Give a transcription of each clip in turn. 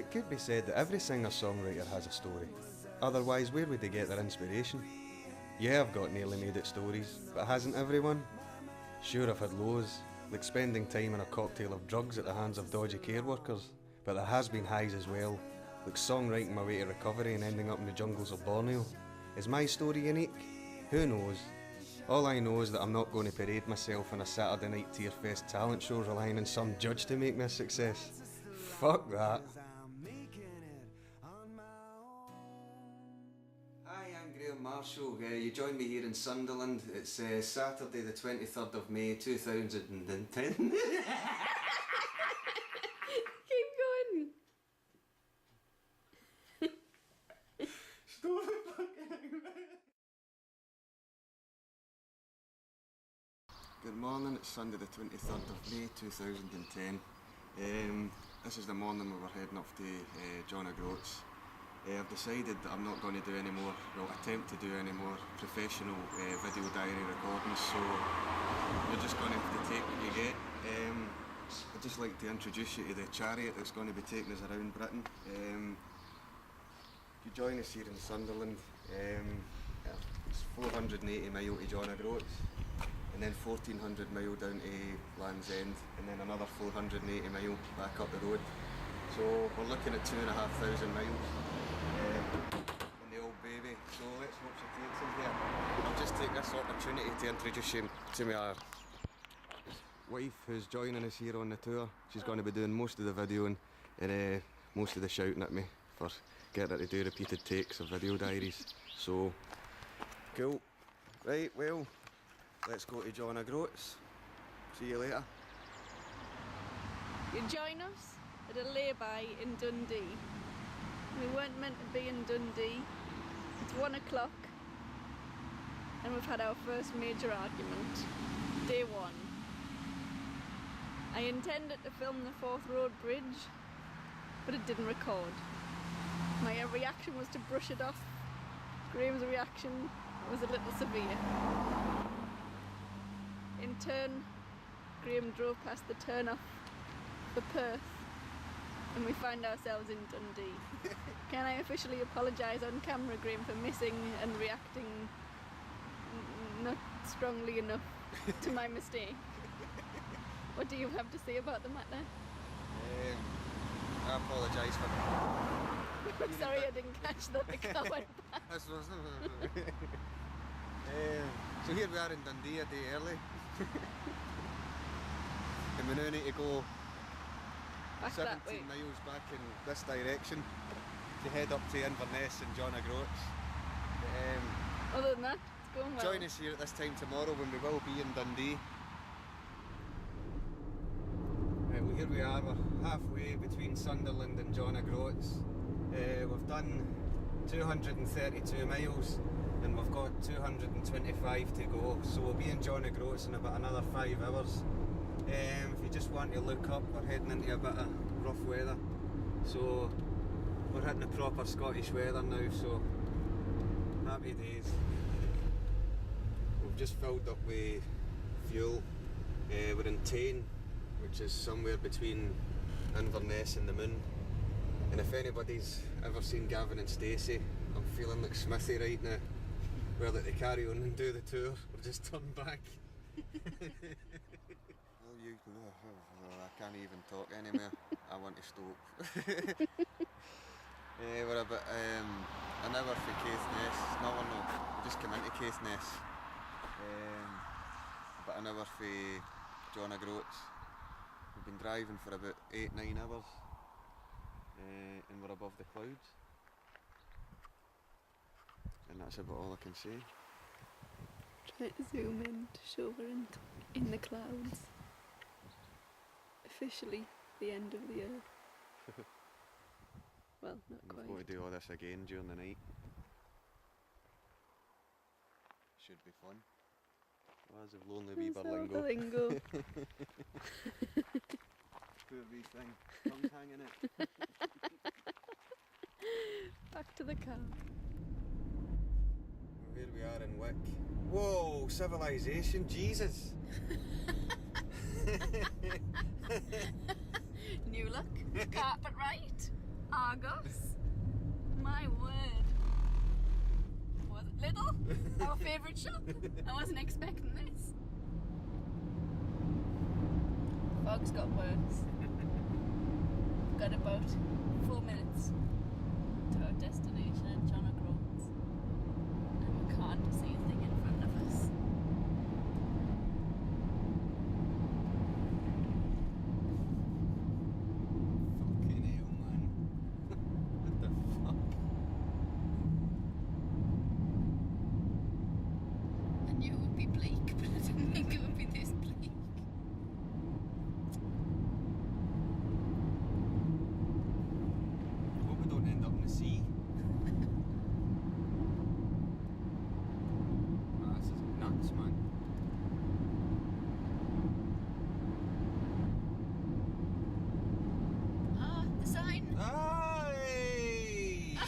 It could be said that every singer-songwriter has a story. Otherwise, where would they get their inspiration? Yeah, I've got nearly made it stories, but hasn't everyone? Sure, I've had lows, like spending time in a cocktail of drugs at the hands of dodgy care workers, but there has been highs as well, like songwriting my way to recovery and ending up in the jungles of Borneo. Is my story unique? Who knows? All I know is that I'm not going to parade myself in a Saturday night Tearfest talent show relying on some judge to make me a success. Fuck that. Hi, I'm Graham Marshall. You joined me here in Sunderland. It's Saturday the 23rd of May 2010. Keep going. Stop it fucking. Good morning, it's Sunday the 23rd of May 2010. This is the morning we were heading off to John O'Groats. I've decided that I'm not going to do any more, well, attempt to do any more professional video diary recordings, so you're just going to have to take what you get. I'd just like to introduce you to the chariot that's going to be taking us around Britain. If you join us here in Sunderland, it's 480 mile to John O'Groats, and then 1400 mile down to Land's End, and then another 480 mile back up the road. So we're looking at 2,500 miles. On the old baby, so let's hope she takes us there. I'll just take this opportunity to introduce you to my wife who's joining us here on the tour. She's going to be doing most of the videoing and most of the shouting at me for getting her to do repeated takes of video diaries. So, cool. Right, well, let's go to John O'Groats. See you later. You join us at a lay-by in Dundee. We weren't meant to be in Dundee. It's 1 o'clock and we've had our first major argument. Day 1. I intended to film the Forth Road Bridge, but it didn't record. My reaction was to brush it off. Graham's reaction was a little severe. In turn, Graham drove past the turn-off for Perth, and we find ourselves in Dundee. Can I officially apologise on camera, Graham, for missing and reacting not strongly enough to my mistake? What do you have to say about the matter? I apologise for... I'm sorry I didn't catch that the car went past. So here we are in Dundee a day early. And we now need to go Back 17 miles back in this direction to head up to Inverness and John O'Groats. Other than that, it's going well. Join us here at this time tomorrow when we will be in Dundee. Right, well, here we are, we're halfway between Sunderland and John O'Groats. We've done 232 miles and we've got 225 to go, so we'll be in John O'Groats in about another 5 hours. If you just want to look up, we're heading into a bit of rough weather, so we're hitting the proper Scottish weather now, so happy days. We've just filled up with fuel. We're in Tain, which is somewhere between Inverness and the Moon, and if anybody's ever seen Gavin and Stacey, I'm feeling like Smithy right now. We're like to carry on and do the tour, or just turn back. I can't even talk anymore. I want to stop. We're about an hour from Caithness. No, we just came into Caithness. About an hour from John O'Groats. We've been driving for about 8-9 hours and we're above the clouds. And that's about all I can say. Try to zoom in to show we're in the clouds. Officially the end of the earth. Well, not quite. We've got to do all this again during the night. Should be fun. Where's the lonely wee Berlingo? Poor wee thing. Tongue's hanging out. Back to the car. Here we are in Wick. Whoa, civilization, Jesus! New look, carpet right, Argos. My word. Was it Lidl? Our favourite shop? I wasn't expecting this. Fog's got worse. We've got about 4 minutes to our destination at John O'Groats. And we can't see a thing in front of us. Fucking hell, man. What the fuck? I knew it would be bleak, but I didn't think it would be this bleak. Hope we don't end up in the sea. Ah, this is nuts, man. Ah, the sign! Aye!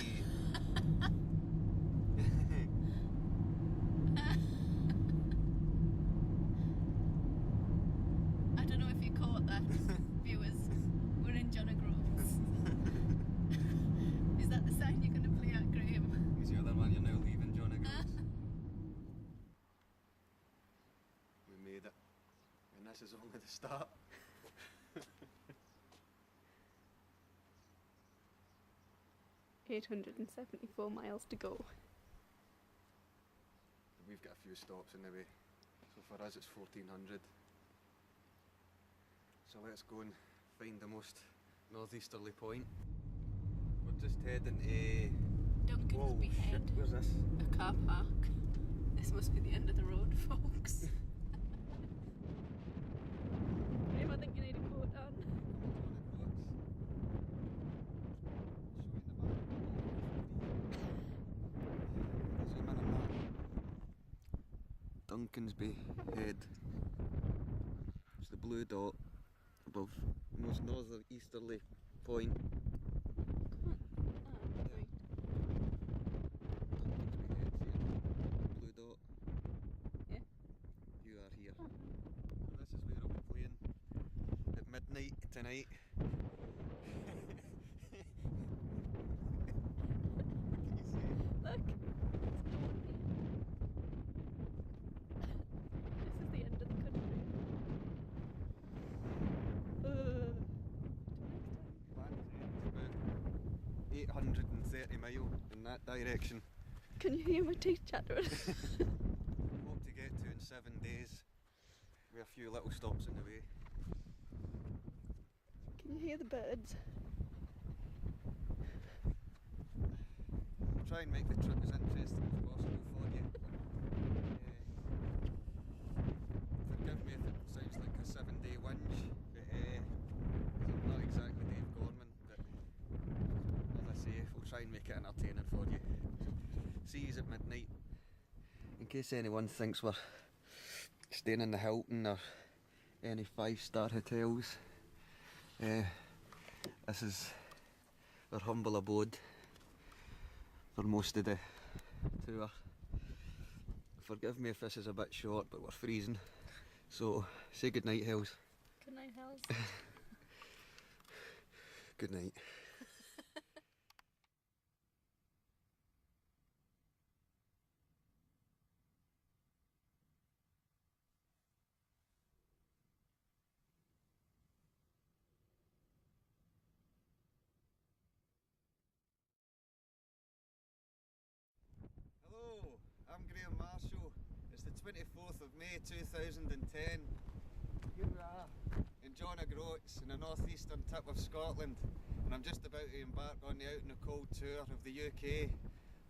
I don't know if you caught that, viewers. We're in John O'Groats. Is that the sign you're going to play out, Graham? Who's the other one? You're now leaving John O'Groats. We made it. And this is only the start. $874 miles to go. We've got a few stops in the way. So for us it's 1400. So let's go and find the most northeasterly point. We're just heading to... Duncan's Whoa, shit, Behead. where's this? A car park. This must be the end of the road, folks. Graham, I think you need a coat on. Duncan's Behead. It's the blue dot above the most northeasterly point. Right. Duncan's Behead's here. Blue dot. Yeah. You are here. And this is where I'll be playing at midnight tonight. What can you say? Look. This is the end of the country. Till next time. It's about 830 mile in that direction. Can you hear my teeth chattering? Hope to get to in 7 days with a few little stops in the way. Can you hear the birds? I'll try and make the trip as interesting as possible for you. Forgive me if it sounds like a 7-day whinge, but 'cause I'm not exactly Dave Gorman, but as I say, we'll try and make it entertaining for you. See yous at midnight. In case anyone thinks we're staying in the Hilton or any 5-star hotels, this is our humble abode for most of the tour. Forgive me if this is a bit short, but we're freezing. So, say good night, Hells. Good night, Hells. Good night. Hello, I'm Graham Marshall. It's the 24th of May 2010. Here we are in John O'Groats in the northeastern tip of Scotland, and I'm just about to embark on the out in the cold tour of the UK.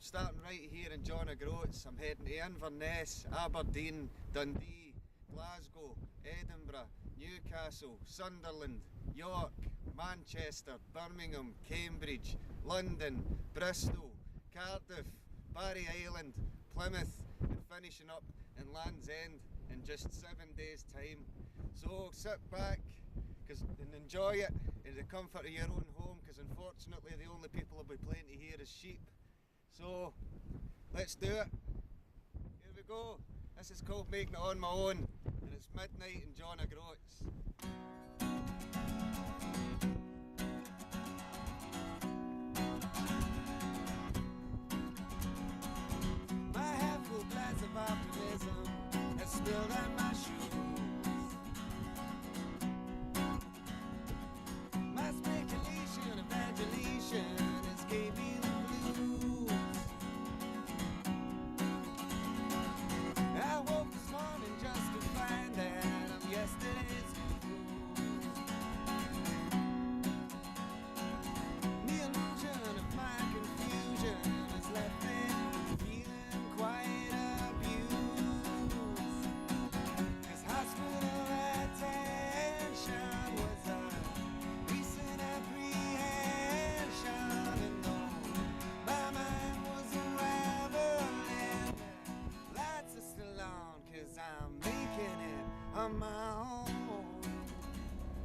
Starting right here in John O'Groats, I'm heading to Inverness, Aberdeen, Dundee, Glasgow, Edinburgh, Newcastle, Sunderland, York, Manchester, Birmingham, Cambridge, London, Bristol, Cardiff, Barry Island, Plymouth, and finishing up in Land's End in just 7 days' time. So sit back and enjoy it in the comfort of your own home, because unfortunately the only people I'll be playing to here is sheep. So let's do it. Here we go. This is called Making It On My Own, and it's midnight in John O'Groats. still in my shoes. My speculation, imagination has gave me the blues. I woke this morning just to find that I'm yesterday's cruise. The illusion of my confusion has left me feeling quite abused. 'Cause hospital attention was a recent apprehension, and though my mind was unraveling, lights are still on 'cause I'm making it on my own.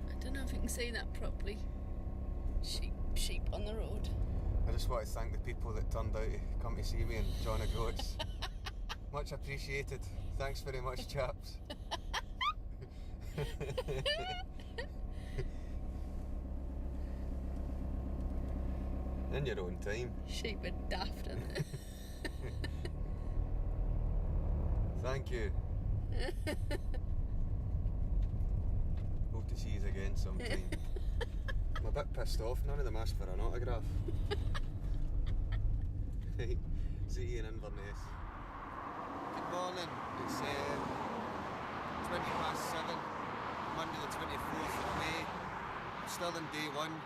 I don't know if you can see that properly. Sheep on the road. I just want to thank the people that turned out to come to see me in John O'Groats. Much appreciated. Thanks very much, chaps. In your own time. Sheep are daft, aren't they? Thank you. Hope to see you again sometime. I'm a bit pissed off, none of them asked for an autograph. Right, see you in Inverness. Good morning, it's 7:20, Monday the 24th of May. I'm still in day one.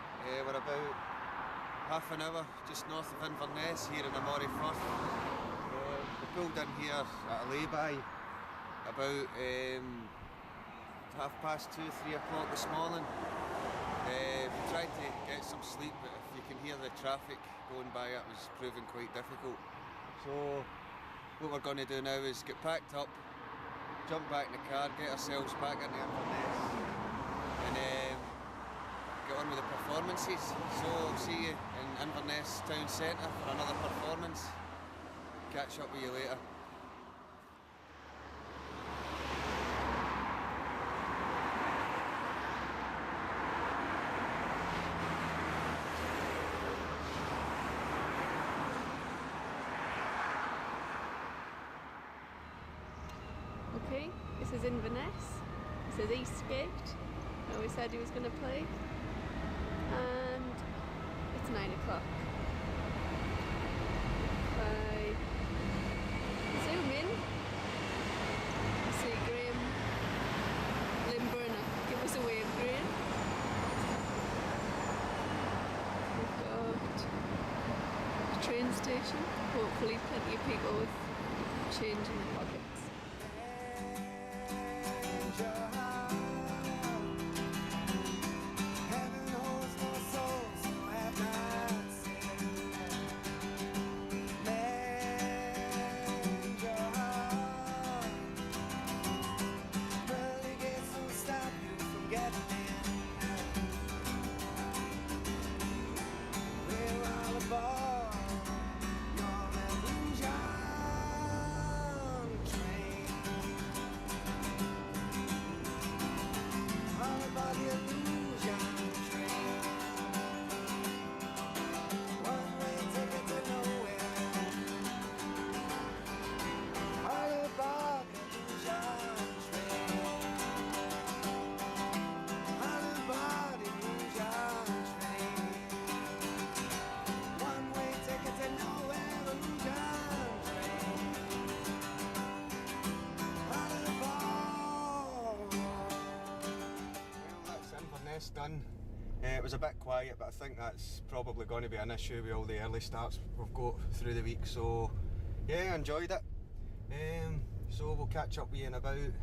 We're about half an hour just north of Inverness here in Amorey Firth. We pulled in here at a lay-by about 2:30, 3 o'clock this morning. We tried to get some sleep, but if you can hear the traffic going by, it was proving quite difficult. So what we're going to do now is get packed up, jump back in the car, get ourselves back into Inverness, and get on with the performances. So I'll see you in Inverness Town Centre for another performance. Catch up with you later. Okay, this is Inverness. This is Eastgate, where we said he was going to play. And it's 9 o'clock. If I zoom in, you see Graham limbering up. Give us a wave, Graham. We've got the train station. Hopefully plenty of people with change in their pockets. Done. It was a bit quiet, but I think that's probably going to be an issue with all the early starts we've got through the week. So yeah, I enjoyed it. So we'll catch up with you in about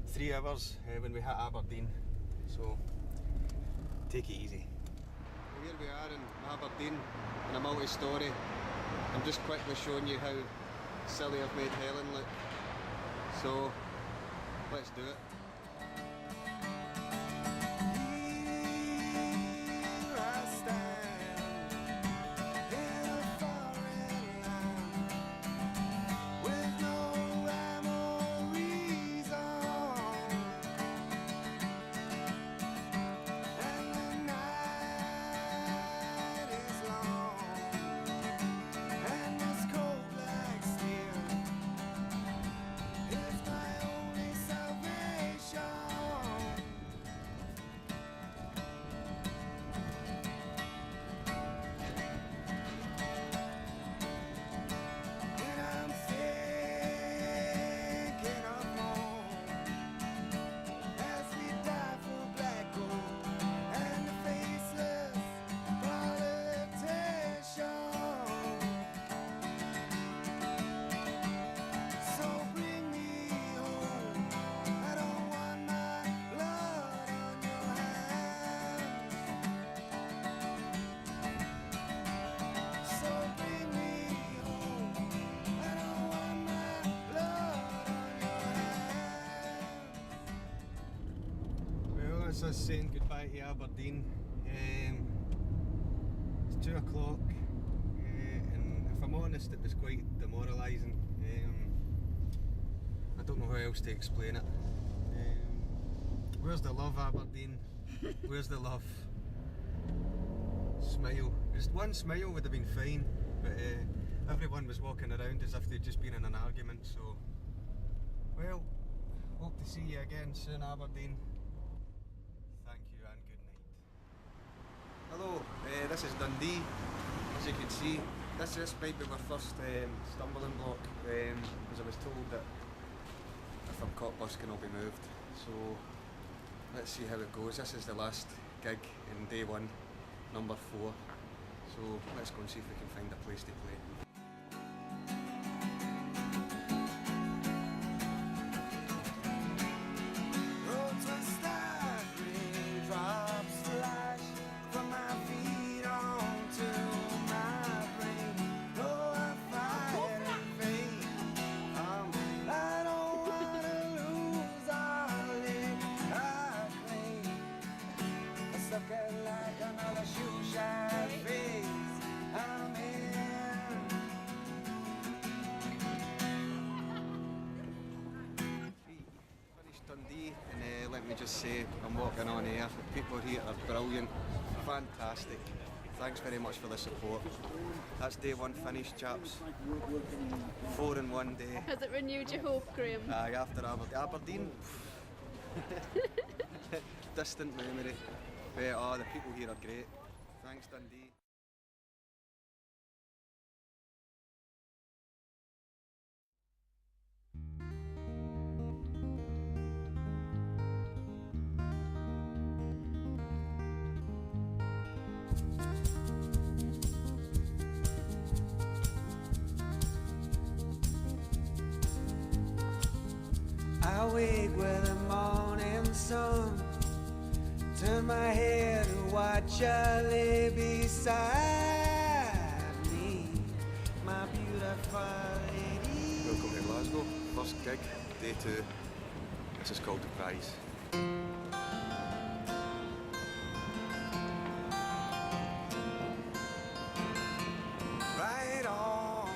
3 hours when we hit Aberdeen. So take it easy. Here we are in Aberdeen in a multi-story. I'm just quickly showing you how silly I've made Helen look. So let's do it. Only That's us saying goodbye to Aberdeen. It's 2 o'clock, and if I'm honest, it was quite demoralising. I don't know how else to explain it. Where's the love, Aberdeen? Where's the love? Smile. Just one smile would have been fine, but everyone was walking around as if they'd just been in an argument, so... Well, hope to see you again soon, Aberdeen. Thank you and good night. Hello, this is Dundee. As you can see, this might be my first stumbling block, as I was told that if I'm caught busking I'll be moved. So let's see how it goes. This is the last gig in day 1, number 4. So let's go and see if we can find a place to play. Dundee, and let me just say, I'm walking on air. The people here are brilliant, fantastic. Thanks very much for the support. That's day 1 finished, chaps. 4 in 1 day. Has it renewed your hope, Graham? Aye, after Aberdeen. Distant memory. But the people here are great. Thanks, Dundee. I wake with the morning sun, turn my head to watch her lay beside me, my beautiful lady. Welcome to Glasgow, first gig, day 2. This is called The Prize. Right on,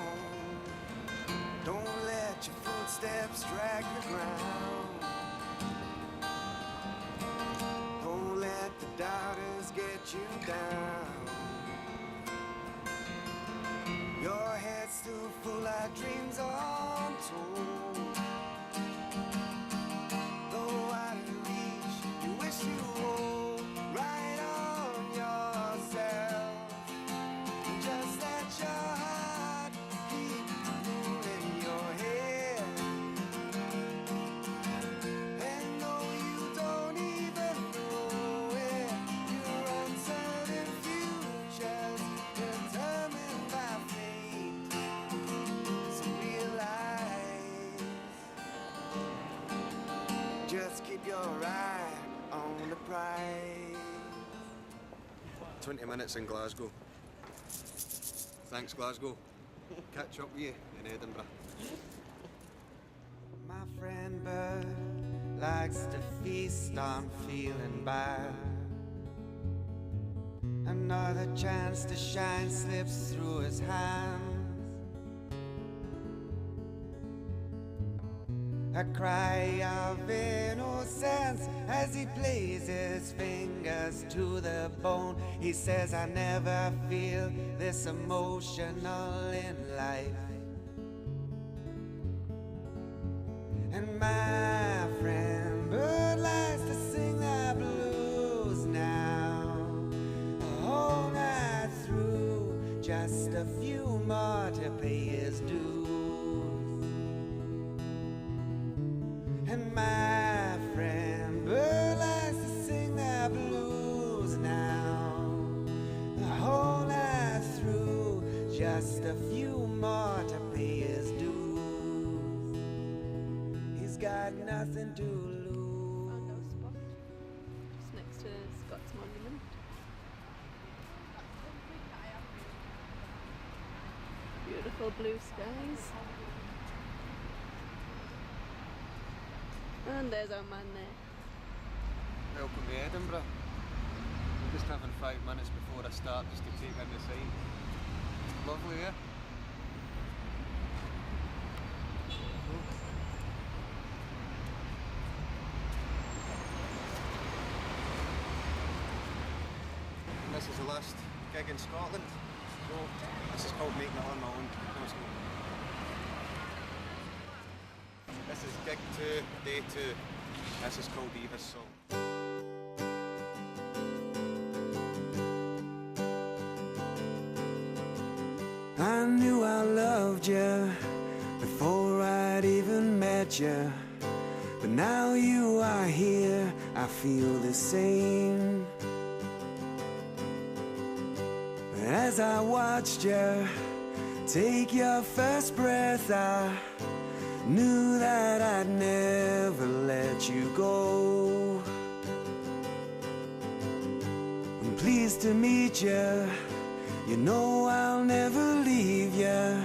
don't let your footsteps drag the ground. Don't let the doubters get you down. Your head's still full of dreams untold. Though out of reach, you wish you hold right on yourself. Just let your heart keep moving your head. And though you don't even know it, your uncertain future's determined by fate. So realize, just keep your eye on the prize. 20 minutes in Glasgow. Thanks, Glasgow. Catch up with you in Edinburgh. My friend Bird likes to feast on feeling bad. Another chance to shine slips through his hands. A cry of innocence as he plays his fingers to the bone. He says, I never feel this emotional in life. And my friend Bird likes to sing the blues now, the whole night through, just a few more to pay his dues. And my friend Bird likes to sing the blues now, the whole night through, just a few more to pay his dues. He's got nothing to lose. Found our spot, just next to Scott's Monument. Beautiful blue skies. And there's our man there. Welcome to Edinburgh. I'm just having 5 minutes before I start just to take in the sign. Lovely, yeah? And this is the last gig in Scotland. So this is called Making It On My Own. No, it's not. This is gig 2, day 2. This is called Eva's Song. I knew I loved you before I'd even met you, but now you are here, I feel the same. As I watched you take your first breath, I knew that I'd never let you go. I'm pleased to meet you. You know I'll never leave you.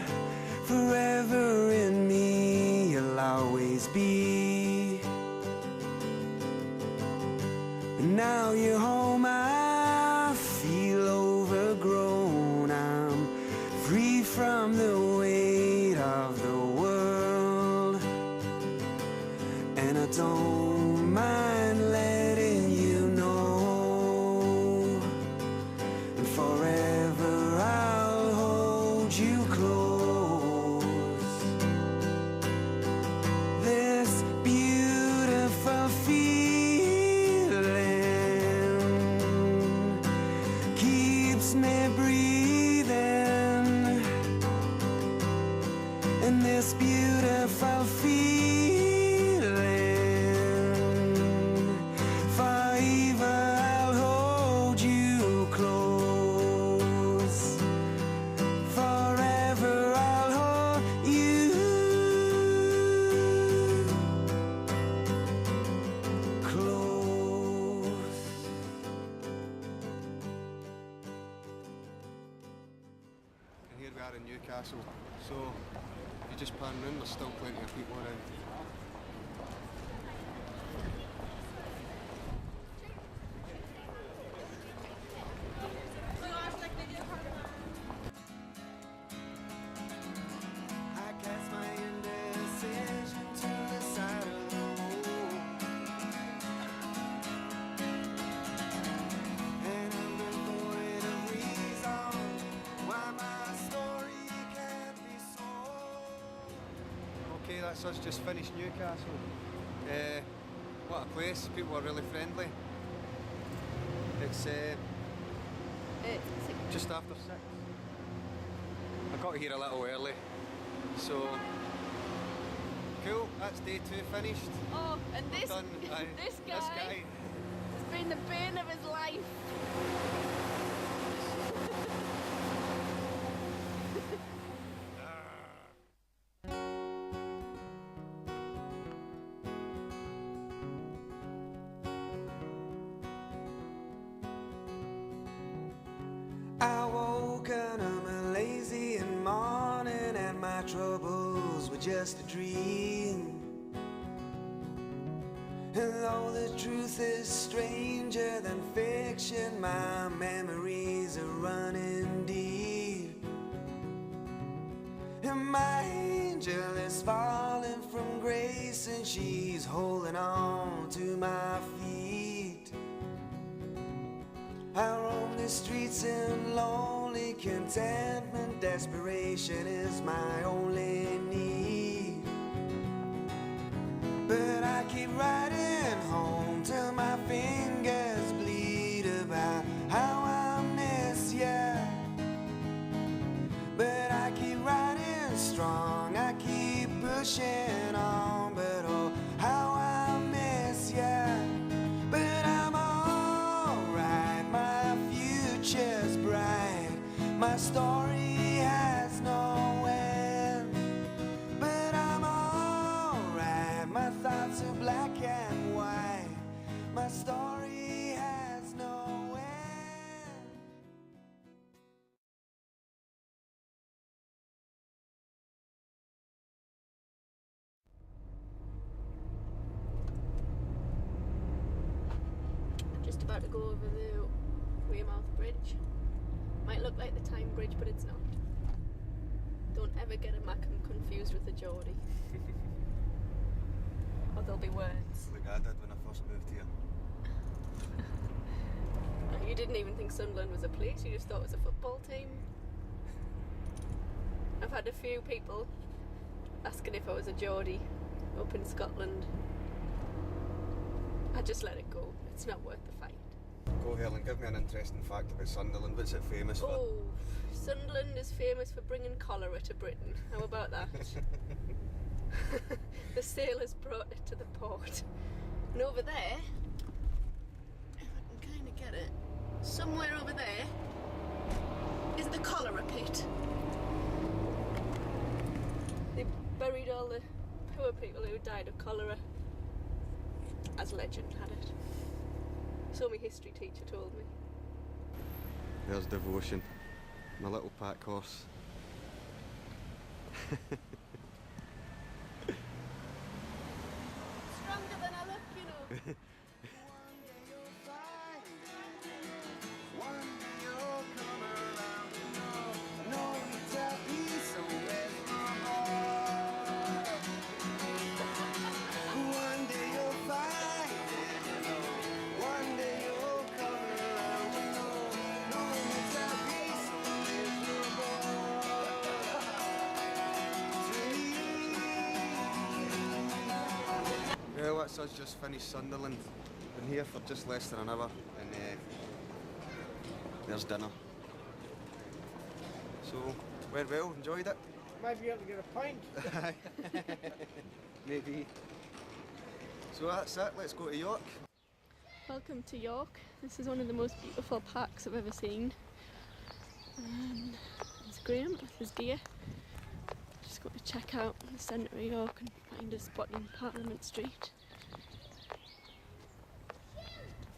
Forever in me you'll always be. And now you're home, I feel overgrown. I'm free from the weight of the world, and I don't mind letting you know. And forever I'll hold you close. This beautiful feeling keeps me breathing, and this beautiful feeling, forever I'll hold you close. Forever I'll hold you close. And here we are in Newcastle. So if you just pan round, there's still plenty of people around. I cast my indecision to the side of the road, and I'm devoid of reason why my story can't be sold. Okay, that's us just finished Newcastle. What a place, people are really friendly. It's just after 6. I got here a little early, so cool, that's day 2 finished. Oh, and We're this done. Aye, this guy has been the bane of his life. I woke on a lazy morning, and my troubles were just a dream. And though the truth is stranger than fiction, my memories are running deep. And my angel is falling from grace, and she's holding on to my feet. I roam the streets in lonely contentment. Desperation is my only need. But I keep riding home till my fingers bleed about how I miss you. But I keep riding strong, I keep pushing on. But oh, how I miss you. But I'm alright, my future's bright, my story has no end. But I'm alright, my thoughts are black and white, my story has no end. go over the Weymouth Bridge. Might look like the Tyne Bridge, but it's not. Don't ever get a Mackem confused with a Geordie. Or there'll be words. Like I did when I first moved here. You didn't even think Sunderland was a place, you just thought it was a football team. I've had a few people asking if I was a Geordie up in Scotland. I just let it go. It's not worth the fight. Go Helen, give me an interesting fact about Sunderland. What's it famous for? Oh, Sunderland is famous for bringing cholera to Britain. How about that? The sailors brought it to the port. And over there, if I can kind of get it, somewhere over there is the cholera pit. They buried all the poor people who died of cholera, as legend had it. So my history teacher told me. There's Devotion, my little pack horse. Stronger than I look, you know. Well, that's us just finished Sunderland. Been here for just less than an hour, and there's dinner. So, went well, enjoyed it. Might be able to get a pint. Maybe. So that's it, let's go to York. Welcome to York. This is one of the most beautiful parks I've ever seen. There's Graham with his deer. Just got to check out the centre of York and find a spot in Parliament Street.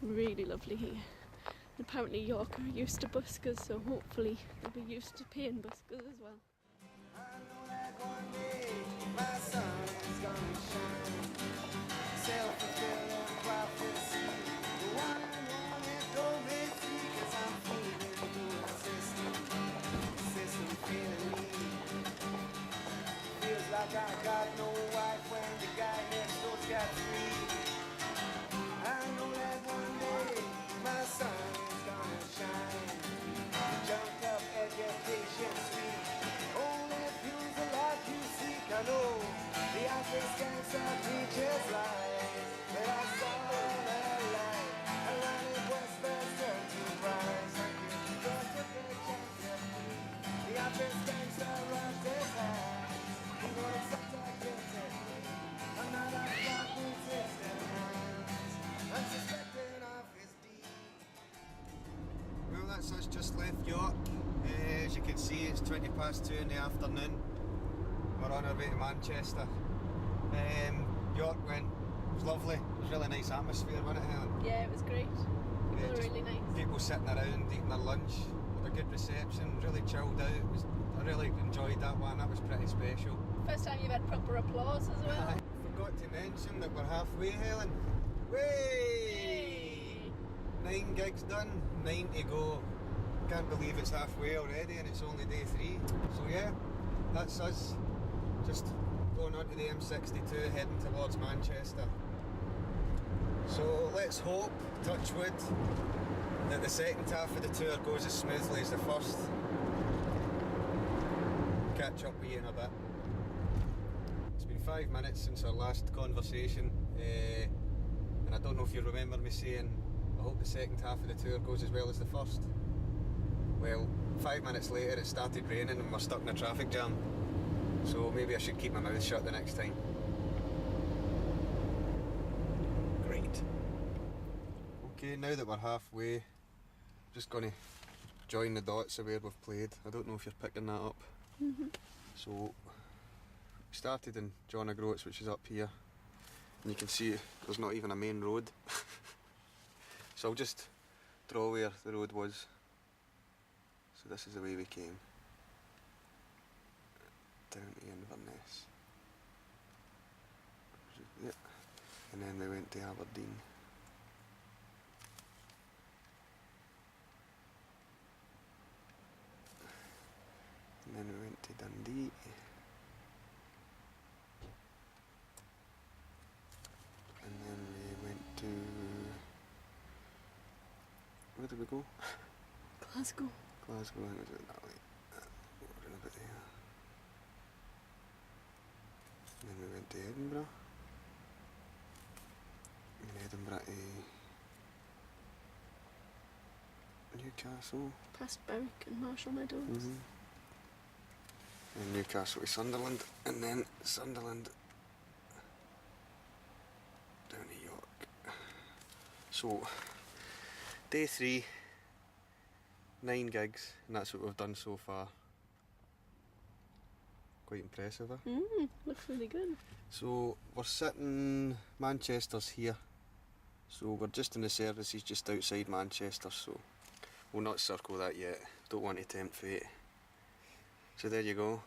Really lovely here. And apparently York are used to buskers, so hopefully they'll be used to paying buskers as well. I know that one day my sun is gonna shine. Self-fulfilling prophecy. The one and only go-between, 'cause I'm feeling through the system feeling me. Feels like I got no wife when the guy next door's got three. I know that one day my sun is gonna shine. Jumped up education sweet. Only fuels the life you seek. I know the office gangster preaches lies, but I saw that light. I ran it was first turn to rise. I just took a chance at me. The office gangster runs his eyes. He wrote a subject into me. Another block with distant hands. Unsuspecting of his deed. Well, that's us just left York. As you can see, it's 2:20 in the afternoon. We're on our way to Manchester. York went, it was lovely. It was really nice atmosphere, wasn't it, Helen? Yeah, it was great. People Yeah, were just really nice. People sitting around eating their lunch with a good reception, really chilled out. I really enjoyed that one, that was pretty special. First time you've had proper applause as well. I forgot to mention that we're halfway, Helen. Way! 9 gigs done, 9 to go. Can't believe it's halfway already and it's only day 3. So yeah, that's us just going on to the M62 heading towards Manchester. So let's hope, touch wood, that the second half of the tour goes as smoothly as the first. Catch up with you in a bit. It's been 5 minutes since our last conversation, and I don't know if you remember me saying I hope the second half of the tour goes as well as the first. Well, 5 minutes later it started raining and we're stuck in a traffic jam, so maybe I should keep my mouth shut the next time. Great. Okay, now that we're halfway, I'm just going to join the dots of where we've played. I don't know if you're picking that up. So, we started in John O'Groats, which is up here, and you can see there's not even a main road. So I'll just draw where the road was. So this is the way we came. Down to Inverness. Yep. And then we went to Aberdeen. Dundee. And then we went to... Where did we go? Glasgow. Glasgow, I think it was that way. We're in a bit there. And then we went to Edinburgh. In Edinburgh to Newcastle. Past Berwick and Marshall Meadows. And Newcastle to Sunderland, and then Sunderland down to York. So, day 3, 9 gigs, and that's what we've done so far. Quite impressive, eh? Looks really good. So, we're sitting, Manchester's here. So we're just in the services just outside Manchester, so we'll not circle that yet. Don't want to tempt fate. So there you go.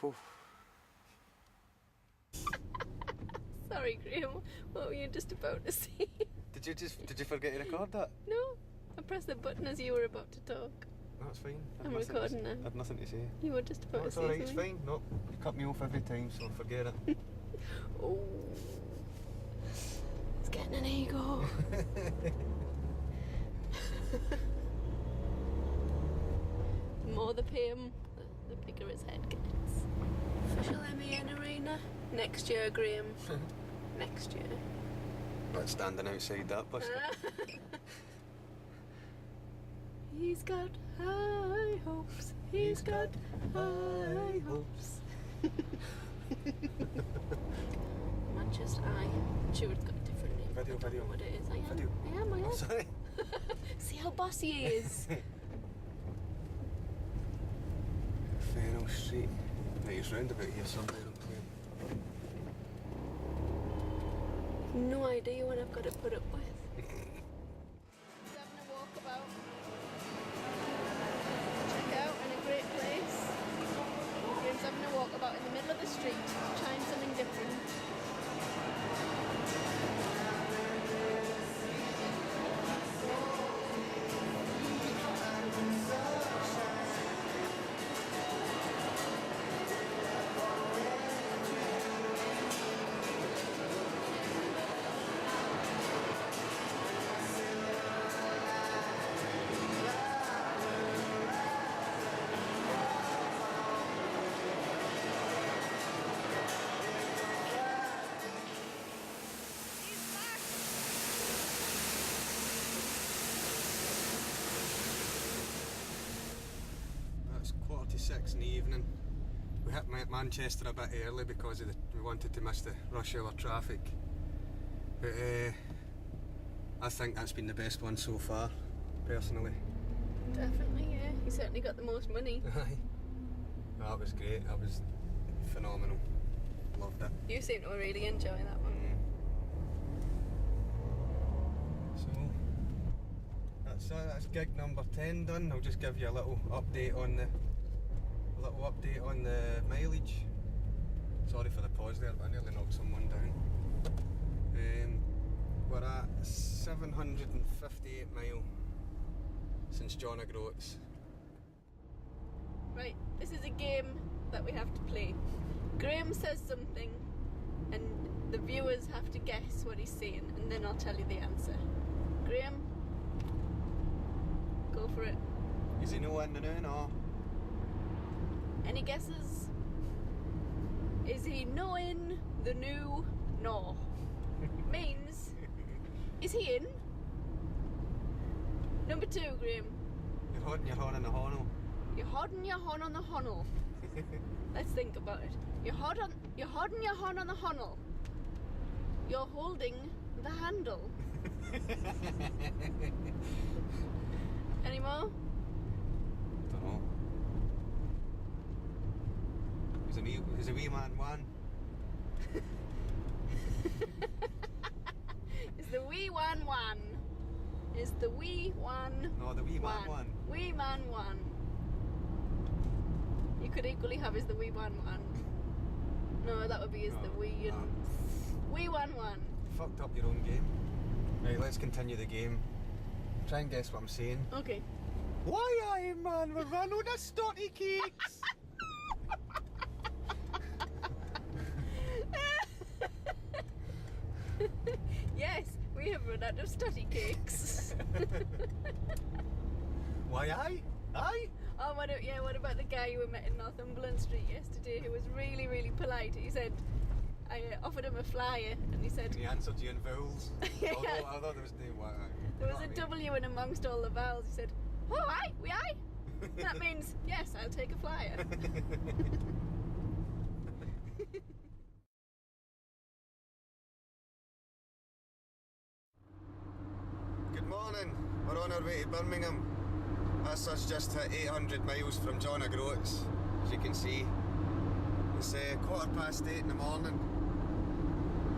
Whew. Sorry, Graham. What were you just about to say? Did you forget to record that? No, I pressed the button as you were about to talk. That's fine. I'm recording now. I had nothing to say. You were just about No, to it's say alright, it's something. fine. No, you cut me off every time, so forget it. Oh, it's getting an ego. The more they pay him, the bigger his head gets. Official MEN Arena. Next year, Graham. Next year. Not standing outside that busker. He's got high hopes. He's got high hopes. Manchester Eye. I'm sure it's got a different name. Video. I don't know what it is. I am. Video. I am. Oh, sorry. See how bossy he is. Fennel Street. Right, it's round about here somewhere, I'm playing. No idea what I've got to put up with. He's having a walkabout. Check out, in a great place. He's having a walkabout in the middle of the street, trying something different. It's 5:45 in the evening. We hit Manchester a bit early because we wanted to miss the rush hour traffic. But I think that's been the best one so far, personally. Definitely, yeah. You certainly got the most money. Aye. That was great. That was phenomenal. Loved it. You seem to really enjoy that one. So that's gig number 10 done. I'll just give you a little update on the mileage. Sorry for the pause there, but I nearly knocked someone down. We're at 758 mile since John O'Groats. Right, this is a game that we have to play. Graham says something and the viewers have to guess what he's saying, and then I'll tell you the answer. Graham, go for it. Is he no in the new? No. Any guesses? Is he knowing the new? No. Means, is he in? Number 2, Graham. You're holding your horn in the horn. You're holding your horn on the honel. Let's think about it. You're holding your horn on the honel. You're holding the handle. Any more? Don't know. Is a wee man one? Is the wee one one? Is the wee one? No, the wee man one. Wee man one. You could equally have is the wee one one. No, that would be is the wee and wee one one. Fucked up your own game. Right, let's continue the game. Try and guess what I'm saying. Okay. Why aye, man? We're running out of stotty cakes. Yes, we have run out of study cakes. Why aye? Aye? Oh, what about the guy we met in Northumberland Street yesterday who was really, really polite? He said, I offered him a flyer and he said... And he answered you in vowels. Yeah. Although there was no why aye. There was a W in amongst all the vowels. He said, oh, aye, we aye. That means, yes, I'll take a flyer. Good morning. We're on our way to Birmingham. That's us just hit 800 miles from John O'Groats, as you can see. It's 8:15 in the morning.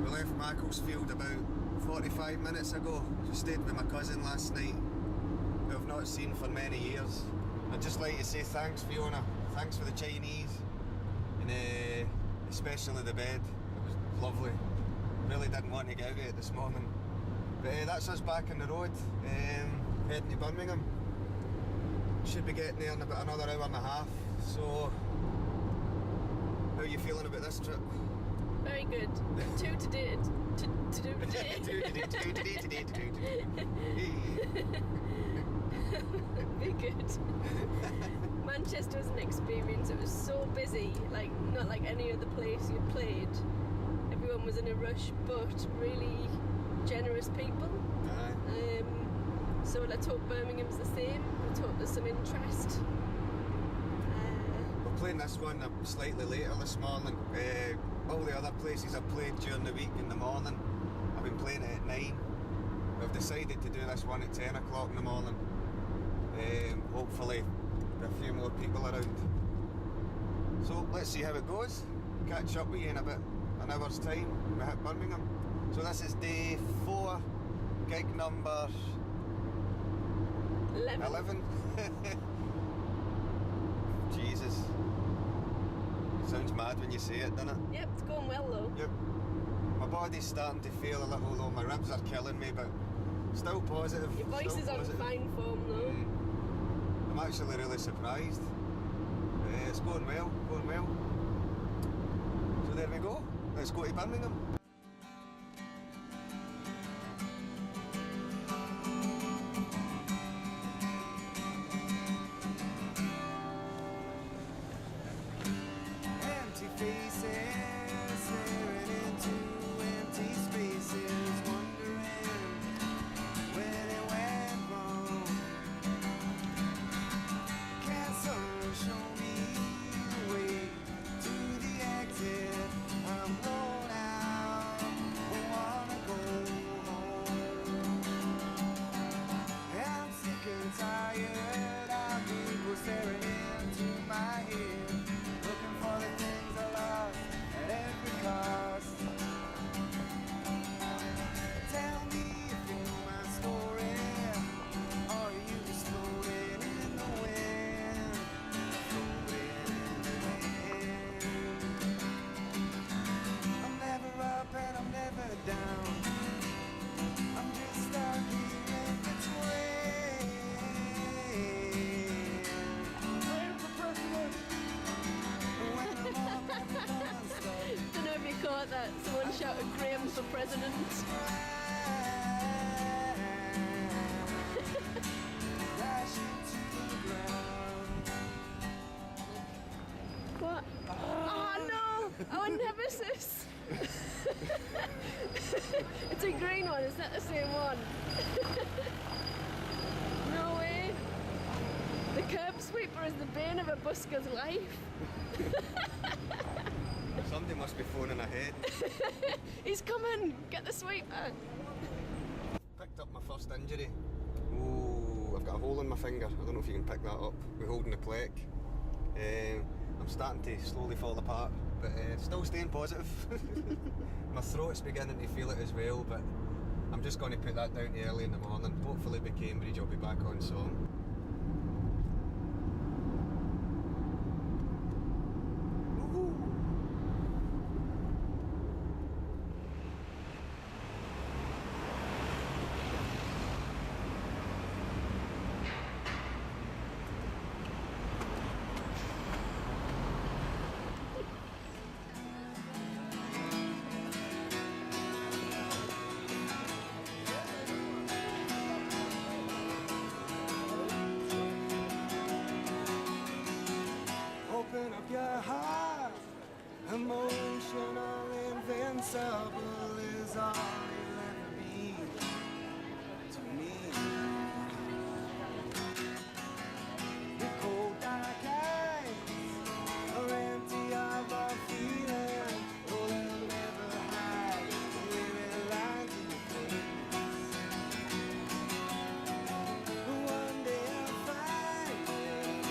We left Macclesfield about 45 minutes ago. We stayed with my cousin last night, who I've not seen for many years. I'd just like to say thanks, Fiona. Thanks for the Chinese, and especially the bed. It was lovely. Really didn't want to get out of it this morning. But that's us back on the road, heading to Birmingham. Should be getting there in about another hour and a half. So, how are you feeling about this trip? Very good. Two today. Be good. Manchester was an experience. It was so busy, like not like any other place you played. Everyone was in a rush, but really generous people. Aye. So let's hope Birmingham's the same. Let's hope there's some interest. We're playing this one slightly later this morning. All the other places I've played during the week in the morning, I've been playing it at 9. We've decided to do this one at 10 o'clock in the morning. Hopefully a few more people around. So let's see how it goes. Catch up with you in about an hour's time. We hit Birmingham. So this is day 4, gig number 11. Jesus. Sounds mad when you say it, doesn't it? Yep, it's going well though. Yep. My body's starting to feel a little low. My ribs are killing me, but still positive. Your voice still is on positive. fine form though. I'm actually really surprised. It's going well, going well. So there we go. Let's go to Birmingham. Empty faces staring into empty spaces, wondering where they went wrong. Can someone show me the way to the exit? I'm blown out, I wanna go home. I'm sick and tired of people staring into my head, looking for the things I lost at every cost. Tell me if you know my story, or are you just floating in the wind, floating in the wind. I'm never up and I'm never down, I'm just stuck here in between. Praying for president. When I'm up and I'm stuck. Don't know if you caught that. Someone shouted Graham for president. Crashing to the ground. What? Oh no! Our nemesis! It's a green one, is that the same one? No way! The curb sweeper is the bane of a busker's life. Somebody must be phoning ahead. He's coming! Get the sweeper! Picked up my first injury. Oh, I've got a hole in my finger. I don't know if you can pick that up. We're holding the plaque. I'm starting to slowly fall apart, but still staying positive. My throat's beginning to feel it as well, but I'm just going to put that down to early in the morning. Hopefully by Cambridge I'll be back on song. Emotional, invincible is all you'll ever be to me. The cold dark eyes are empty of our feeling. Oh, they'll never hide the living lines in your face. One day I'll find it.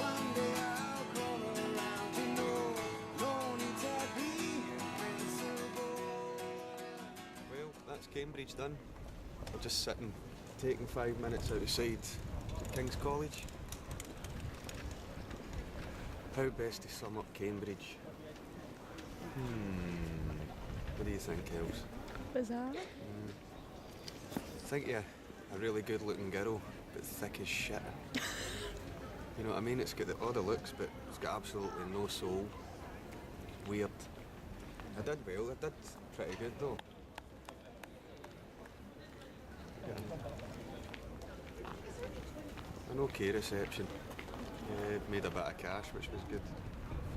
One day I'll come around. You know, no need to be invincible. Well, that's Cambridge done. We're just sitting, taking 5 minutes outside King's College. How best to sum up Cambridge? What do you think, Els? Bizarre. Think you're a really good looking girl, but thick as shit. You know what I mean? It's got all the looks, but it's got absolutely no soul. Weird. I did well, I did pretty good though. An okay reception. Made a bit of cash, which was good.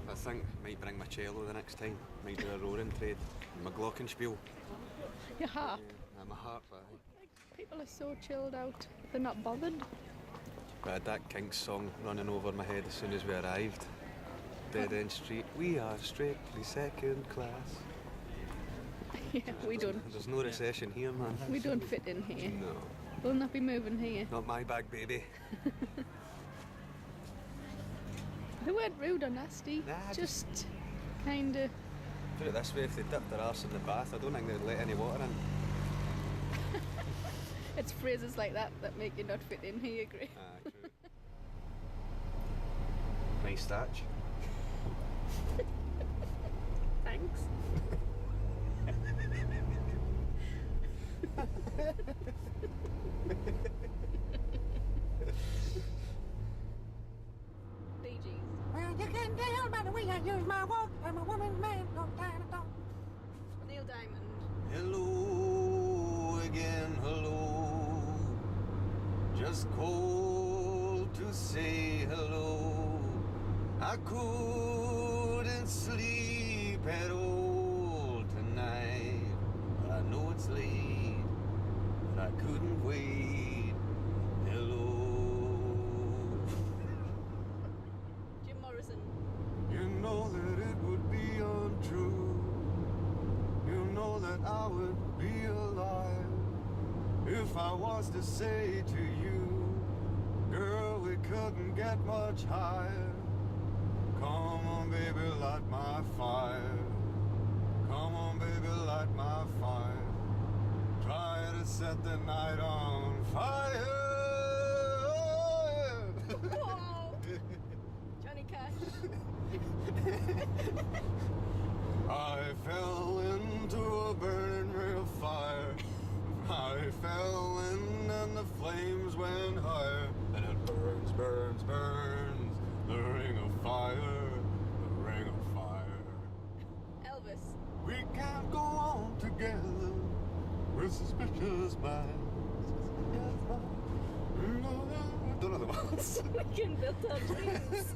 I think might bring my cello the next time. Might do a roaring trade. My glockenspiel. Your harp. My harp. Like, people are so chilled out. They're not bothered. But I had that Kinks song running over my head as soon as we arrived. Dead End Street. We are strictly second class. Yeah, we don't. There's no recession here, man. We don't fit in here. No. We'll not be moving here. Not my bag, baby. They weren't rude or nasty. Nah, just kind of. Put it this way, if they dipped their arse in the bath, I don't think they'd let any water in. It's phrases like that that make you not fit in here, Graham. True. Nice thatch. Thanks. DGs. Well, you can tell by the way I use my walk. I'm a woman, man, no time at all. Neil Diamond. Hello again, hello. Just called to say hello. I couldn't sleep at all tonight, but I know it's late, but I couldn't wait. Hello. Jim Morrison. You know that it would be untrue. You know that I would be alive if I was to say to you, girl, we couldn't get much higher. Come on, baby, light my fire. Come on, baby, light my fire. Try to set the night on fire. Whoa! Johnny Cash. I fell into a burning ring of fire. I fell in and the flames went higher. And it burns, burns, burns. The ring of fire, the ring of fire. Elvis. We can't go on together with suspicious minds. Don't know the words. We can build our dreams.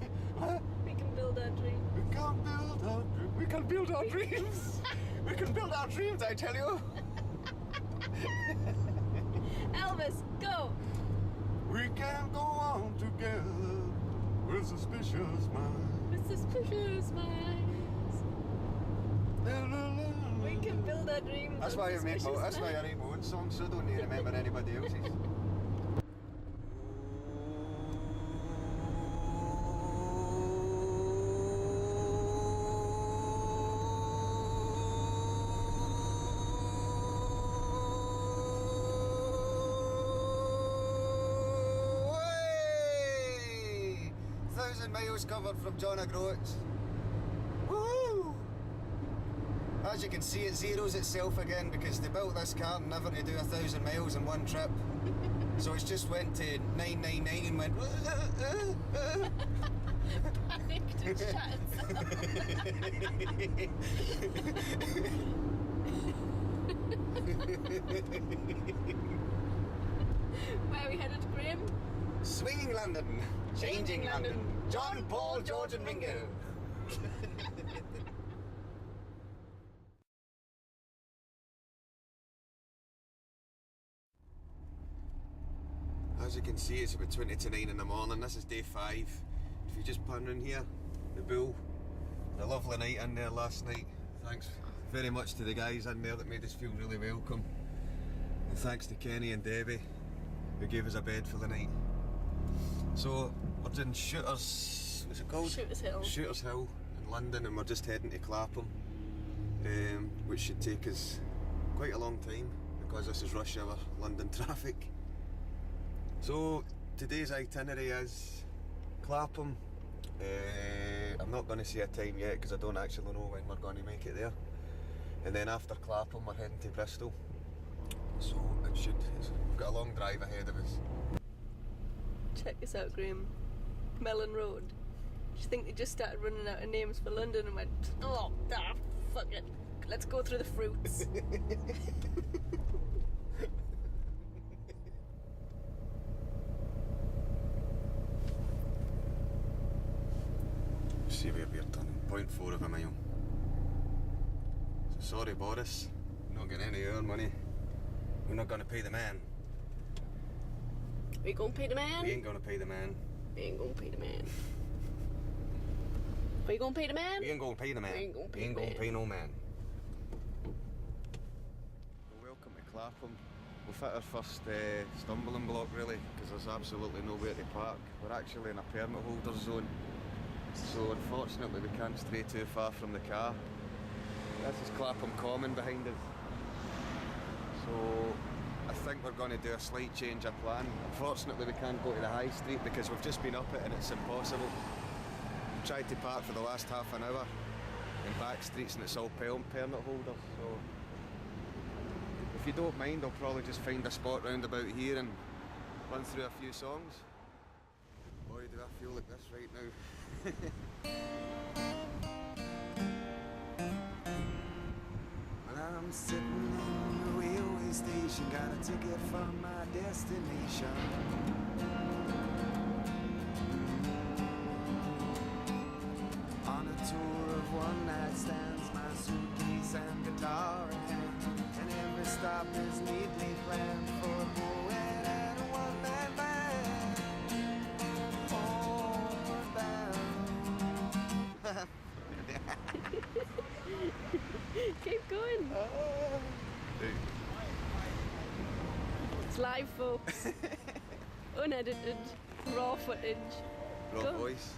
We can build our dreams. We can't build our dreams. We can build our dreams. We can build our dreams, I tell you. Elvis, go! We can't go on together with suspicious minds. With suspicious minds. We can build our dreams. That's with why I make suspicious that's why I write my own songs, so I don't need to remember anybody else's. Way! 1,000 miles covered from John O'Groats. Woo! As you can see, it zeroes itself again because they built this car never to do 1,000 miles in one trip. So it's just went to 999 and went. Panicked and shut Where are we headed, Graham? Swinging London, changing London. John, Paul, George, and Ringo. see it's about 20 to 9 in the morning. This is day 5. If you just pan in here, the Bull, a lovely night in there last night. Thanks very much to the guys in there that made us feel really welcome. And thanks to Kenny and Debbie who gave us a bed for the night. So we're doing Shooters, what's it called? Shooters Hill. Shooters Hill in London, and we're just heading to Clapham, which should take us quite a long time because this is rush hour London traffic. So today's itinerary is Clapham. I'm not going to say a time yet because I don't actually know when we're going to make it there. And then after Clapham we're heading to Bristol. So we've got a long drive ahead of us. Check this out, Graham. Melon Road. Do you think they just started running out of names for London and went, oh, fuck it, let's go through the fruits. See where we're turning, 0.4 of a mile. So sorry Boris, we're not getting any of our money. We're not going to pay the man. We gonna pay the man? We ain't going to pay the man. We ain't gonna pay the man. We gonna pay the man? We ain't going to pay the man. We ain't gonna pay We ain't the going man. to pay no man. Well, welcome to Clapham. We've hit our first stumbling block really, because there's absolutely nowhere to park. We're actually in a permit holder zone. So unfortunately we can't stray too far from the car. This is Clapham Common behind us. So I think we're going to do a slight change of plan. Unfortunately we can't go to the high street because we've just been up it and it's impossible. We've tried to park for the last half an hour in back streets and it's all permit holders. So if you don't mind, I'll probably just find a spot round about here and run through a few songs. Boy, do I feel like this right now. Well, I'm sitting in the railway station, got a ticket for my destination. On a tour of one-night stands, my suitcase and guitar in hand, and every stop is neatly planned for a poet and a one-man band. Homeward bound. Keep going. It's live, folks. Unedited, raw footage. Raw Go. voice.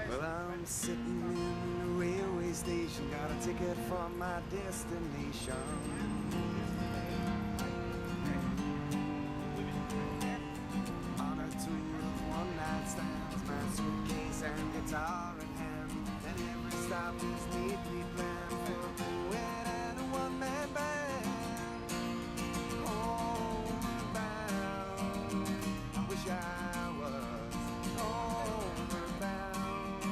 Well, I'm sitting in the railway station, got a ticket for my destination. On a tour of one-night stands, my suitcase and guitar in hand, and every stop is neatly planned for a poet and a one-man band. Homeward bound, I wish I was homeward bound.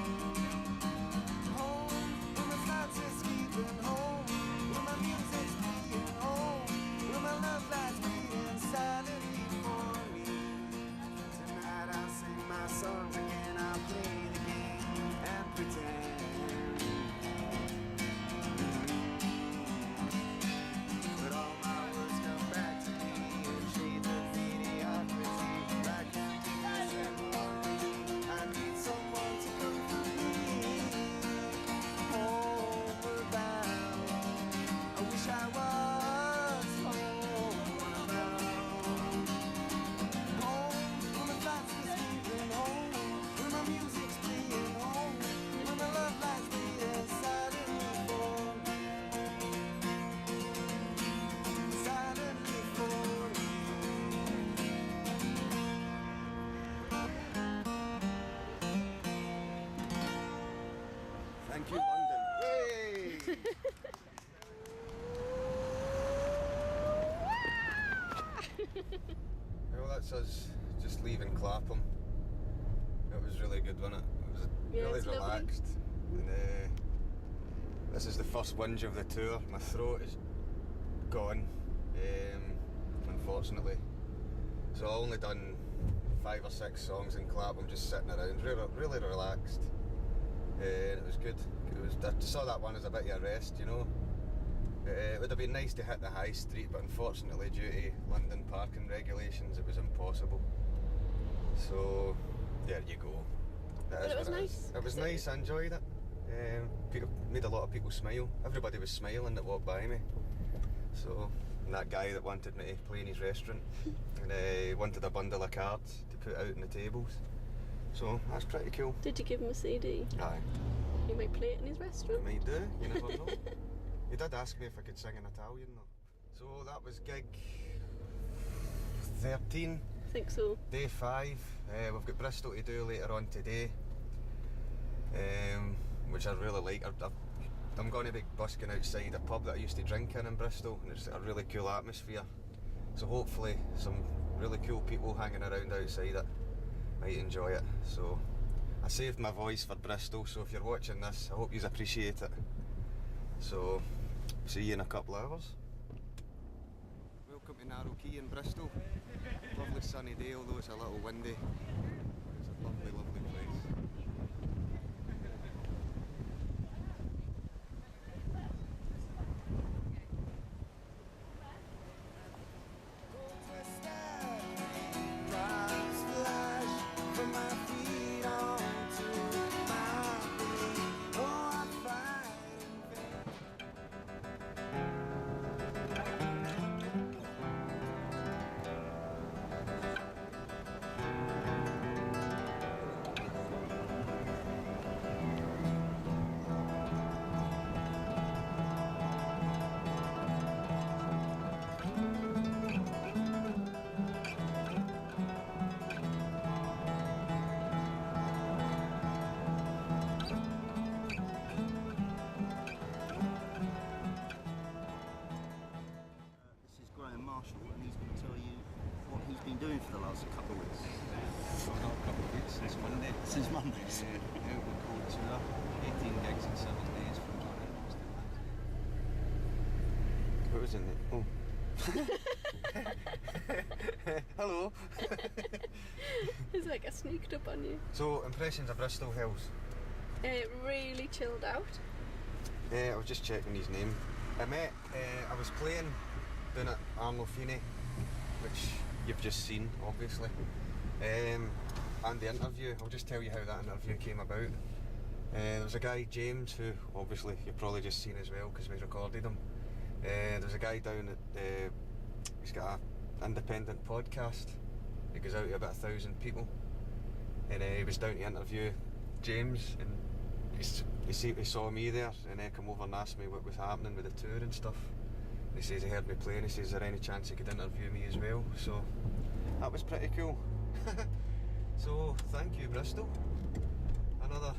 Home, where my thoughts are sleeping, home, where my music's playing, home, where my love lies waiting silently for me. Tonight I'll sing my songs again, I'll play the game and pretend. But all my words come back to me in shades of mediocrity. I can't do this anymore. I need someone to comfort me. Homeward bound, I wish I was homeward bound. Home, where my thoughts are sleeping, home, where my music's playing, home, where my love lies waiting silently for me. Silently for me. Thank you, London. Hey! Well, that's us just leaving Clapham. It was really good, wasn't it? It was Yeah, really it's lovely. relaxed. And this is the first whinge of the tour. My throat is gone, unfortunately. So I only done 5 or 6 songs in Clapham, just sitting around, really relaxed. And it was good. I saw that one as a bit of a rest, you know. It would have been nice to hit the high street, but unfortunately due to London parking regulations it was impossible. So there you go. But it was nice. It was nice, I enjoyed it. Made a lot of people smile. Everybody was smiling that walked by me. So, and that guy that wanted me to play in his restaurant and wanted a bundle of cards to put out on the tables. So that's pretty cool. Did you give him a CD? Aye. You might play it in his restaurant. You might do, you never know. He did ask me if I could sing in Italian though. So that was gig 13. I think so. Day 5. We've got Bristol to do later on today, which I really like. I'm going to be busking outside a pub that I used to drink in Bristol, and it's a really cool atmosphere. So hopefully some really cool people hanging around outside it might enjoy it. So I saved my voice for Bristol, so if you're watching this, I hope you appreciate it. So see you in a couple of hours. Welcome to Narrow Quay in Bristol. Lovely sunny day, although it's a little windy. It's a lovely, lovely place. And he's going to tell you what he's been doing for the last couple of weeks. Well, not a couple of weeks, since Monday. Since Monday. Outward Cold Tour, 18 gigs in 7 days from Johnny Boston. What was in it? Oh. Hello. It's like I sneaked up on you. So, impressions of Bristol Hills? Really chilled out. I was just checking his name. I was playing down at Arno Feeney, which you've just seen, obviously. And the interview, I'll just tell you how that interview came about. There was a guy, James, who obviously you've probably just seen as well because we recorded him. There was a guy down at, he's got an independent podcast. It goes out to about 1,000 people. And he was down to interview James, and he saw me there, and he came over and asked me what was happening with the tour and stuff. And he says he heard me play, and he says, is there any chance he could interview me as well? So that was pretty cool. So thank you, Bristol. Another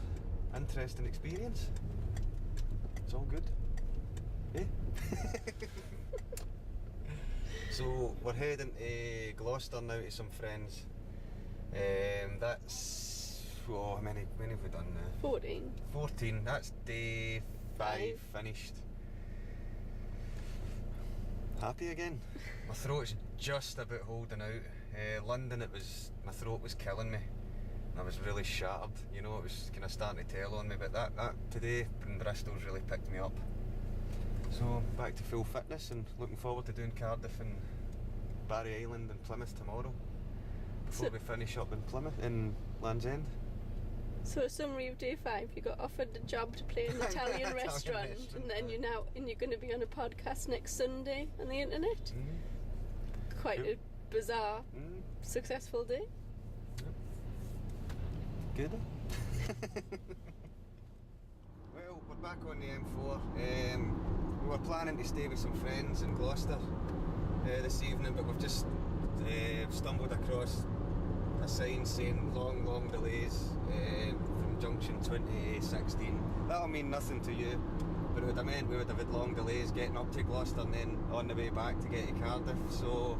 interesting experience. It's all good. Eh? So we're heading to Gloucester now to some friends. That's, how many have we done now? 14. 14, that's day 5 finished. Happy again. My throat's just about holding out. London, my throat was killing me. I was really shattered, you know, it was kind of starting to tell on me, but that today in Bristol's really picked me up. So back to full fitness and looking forward to doing Cardiff and Barry Island and Plymouth tomorrow before we finish up in Plymouth, in Land's End. So a summary of day 5, you got offered the job to play in an Italian restaurant, and then you're going to be on a podcast next Sunday on the internet. Quite a bizarre, successful day. Good. Well, we're back on the M4. We were planning to stay with some friends in Gloucester this evening, but we've just stumbled across a sign saying long delays from junction 2016. That'll mean nothing to you, but it would have meant we would have had long delays getting up to Gloucester and then on the way back to get to Cardiff. So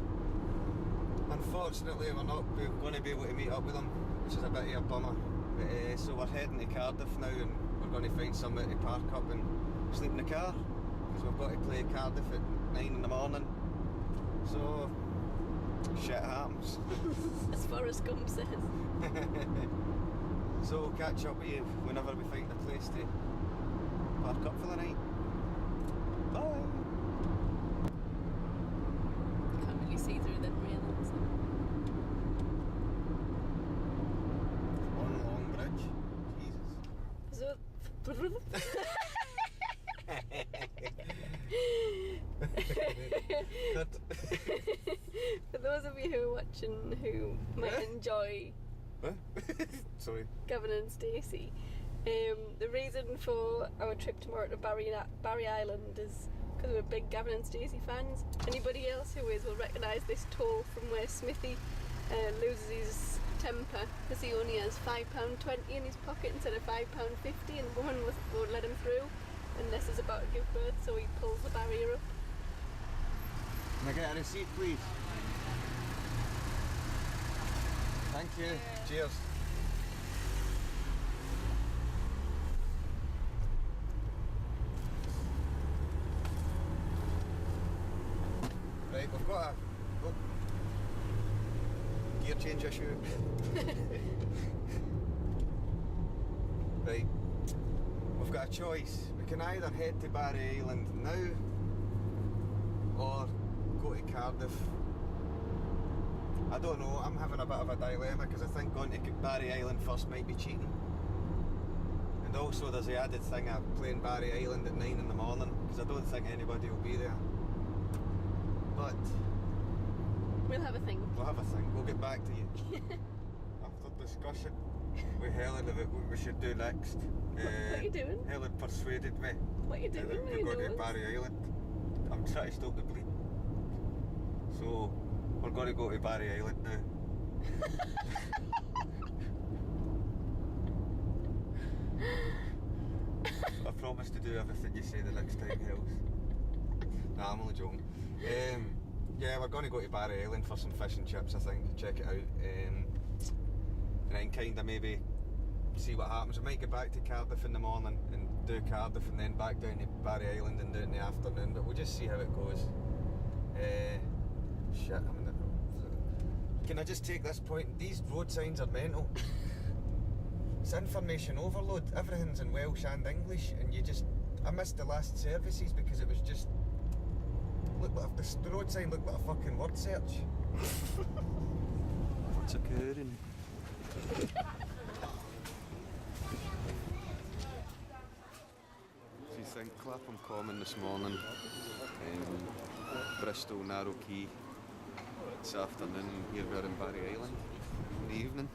unfortunately we're going to be able to meet up with them, which is a bit of a bummer. But, so we're heading to Cardiff now, and we're going to find somewhere to park up and sleep in the car, because we've got to play Cardiff at 9 in the morning. So shit happens. As Forrest Gump says. So catch up with you whenever we find a place to park up for the night. Bye. Cut. For those of you who are watching who might enjoy What? Sorry. Gavin and Stacey, the reason for our trip tomorrow to Barry Island is because we're big Gavin and Stacey fans. Anybody else who is will recognise this toll from where Smithy loses his temper because he only has £5.20 in his pocket instead of £5.50, and the woman won't let him through unless he's about to give birth, so he pulls the barrier up. Can I get a receipt, please? Thank you. Yeah. Cheers. Right, we've got a gear change issue. Right, we've got a choice. We can either head to Barry Island now or go to Cardiff. I don't know, I'm having a bit of a dilemma because I think going to Barry Island first might be cheating. And also there's the added thing of playing Barry Island at 9 in the morning because I don't think anybody will be there. But We'll have a think. we'll have a think, we'll get back to you. After discussion with Helen about what we should do next. What are you doing? Helen persuaded me What are you that doing? we're going to Barry Island. I'm trying to stop the bleed. So we're going to go to Barry Island now. I promise to do everything you say the next time, Hells. Nah, I'm only joking. Yeah, we're going to go to Barry Island for some fish and chips, I think. Check it out. And then kind of maybe see what happens. We might get back to Cardiff in the morning and do Cardiff and then back down to Barry Island and do it in the afternoon. But we'll just see how it goes. Shit, can I just take this point? These road signs are mental. It's information overload. Everything's in Welsh and English, and I missed the last services because it was just. Look, the road sign looked like a fucking word search. What's occurring? So you think Clapham Common this morning, Bristol Narrow Quay this afternoon, and here we are in Barry Island in the evening.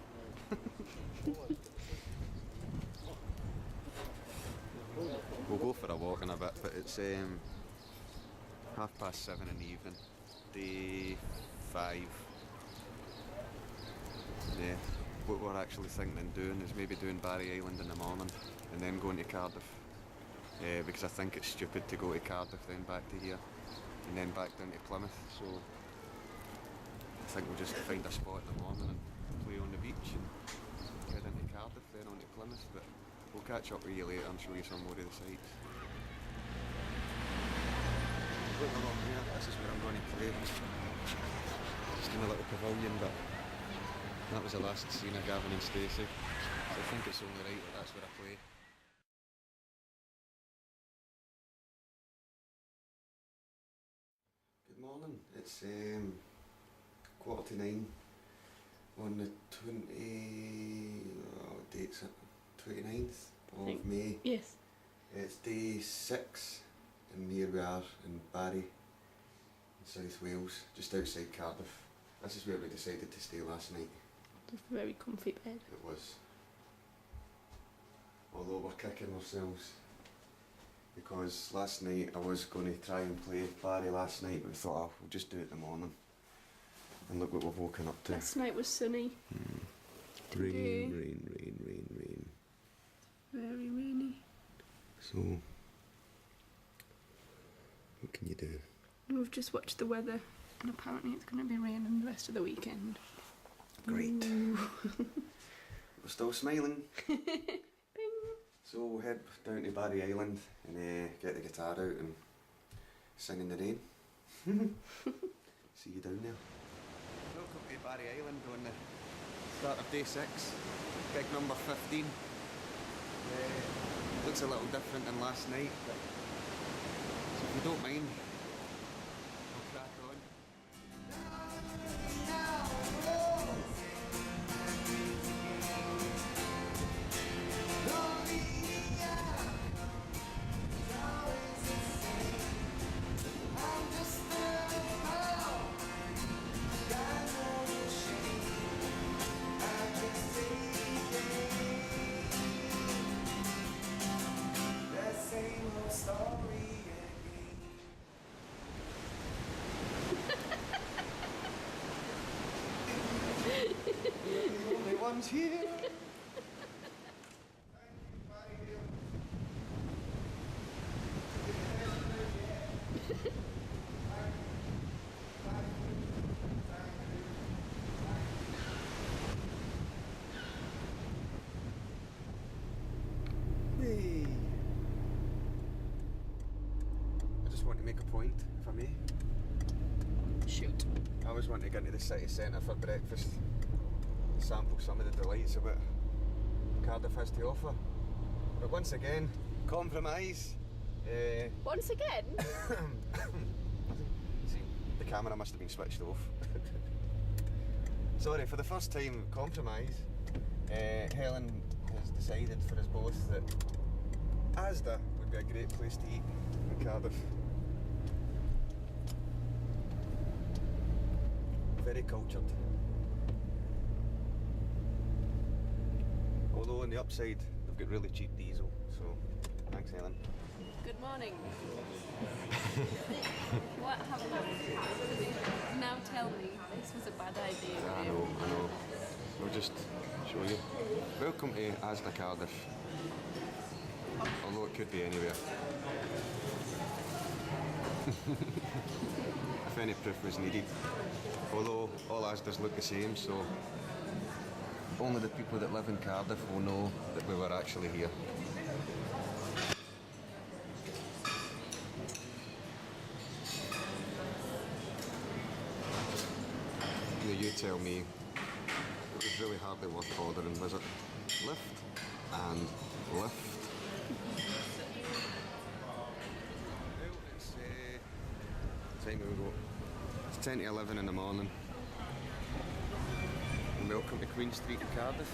We'll go for a walk in a bit, but it's 7:30 in the evening, day 5. Yeah, what we're actually thinking of doing is maybe doing Barry Island in the morning and then going to Cardiff, because I think it's stupid to go to Cardiff then back to here and then back down to Plymouth, so I think we'll just find a spot in the morning and play on the beach and head into Cardiff, then on to Plymouth, but we'll catch up with you later and show you some more of the sights. Look along here, this is where I'm going to play. Just in a little pavilion, but that was the last scene of Gavin and Stacey, so I think it's only right that that's where I play. Good morning, it's 9:15 on the 29th of May. Yes. It's day 6 and here we are in Barry, in South Wales, just outside Cardiff. This is where we decided to stay last night. It's a very comfy bed. It was. Although we're kicking ourselves because last night I was going to try and play Barry last night, but we thought, oh, we'll just do it in the morning. And look what we've woken up to. Last night was sunny. Rain, Today, rain. very rainy. So, what can you do? We've just watched the weather, and apparently it's going to be raining the rest of the weekend. Great. Ooh. We're still smiling. Bing. So we'll head down to Barry Island and get the guitar out and sing in the rain. See you down there. Welcome to Barry Island on the start of day 6, gig number 15. Looks a little different than last night, but so if you don't mind, I'll crack on. comes here. Hey. I just want to make a point, if I may. Shoot. I always want to get into the city centre for breakfast, sample some of the delights of what Cardiff has to offer. But once again, compromise. Once again? See, the camera must have been switched off. Sorry, for the first time, compromise. Helen has decided for us both that Asda would be a great place to eat in Cardiff. Very cultured. Although on the upside, they've got really cheap diesel, so thanks, Helen. Good morning. What happened? Now tell me, this was a bad idea. I know. We'll just show you. Welcome to Asda Cardiff. Although it could be anywhere. If any proof was needed. Although all Asdas look the same, so only the people that live in Cardiff will know that we were actually here. Now you tell me, it was really hardly worth bothering, was it? Lift and lift. Well, it's time we go. It's 10 to 11 in the morning. And welcome to Queen Street in Cardiff.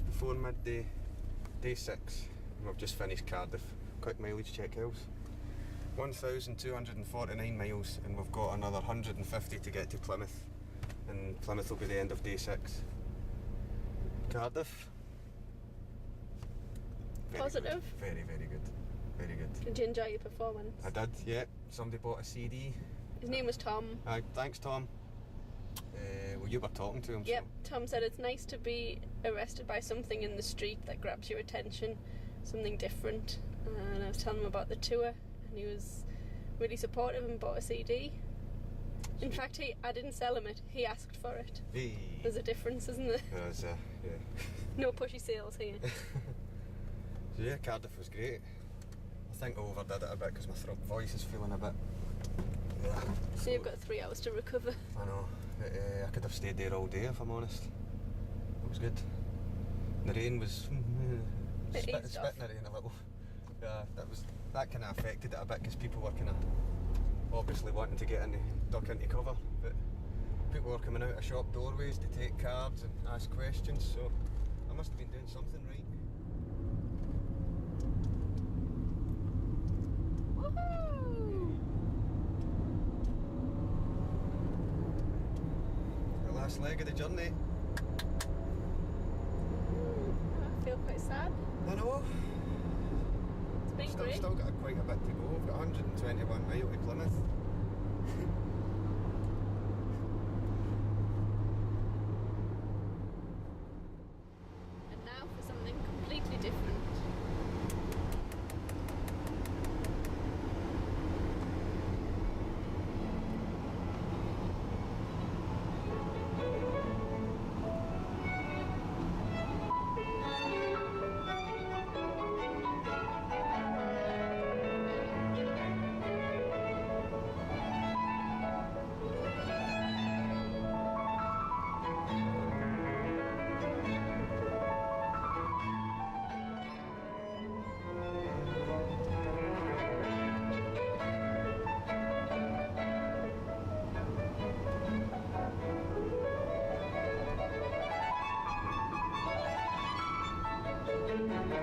Before midday, day 6. We've just finished Cardiff. Quick mileage check, Hels. 1,249 miles, and we've got another 150 to get to Plymouth. And Plymouth will be the end of day 6. Cardiff. Very Positive? Good. Very, very good. Very good. Did you enjoy your performance? I did, yeah. Somebody bought a CD. His name was Tom. Thanks, Tom. Well, you were talking to him. Yep, So. Tom said it's nice to be arrested by something in the street that grabs your attention, something different. And I was telling him about the tour, and he was really supportive and bought a CD. In fact, I didn't sell him it, he asked for it. Hey. There's a difference, isn't there? There's yeah. No pushy sales here. So yeah, Cardiff was great. I think I overdid it a bit because my voice is feeling a bit. Yeah. So you've got 3 hours to recover. I know. But, I could have stayed there all day if I'm honest. It was good. The rain was spitting the rain a little. Yeah, that kind of affected it a bit because people were kind of obviously wanting to get in, duck into cover, but people were coming out of shop doorways to take cards and ask questions. So I must have been doing something right. Last leg of the journey. I feel quite sad. I know. It's been great. Still got quite a bit to go. We've got 121 miles to Plymouth. And now for something completely different. It's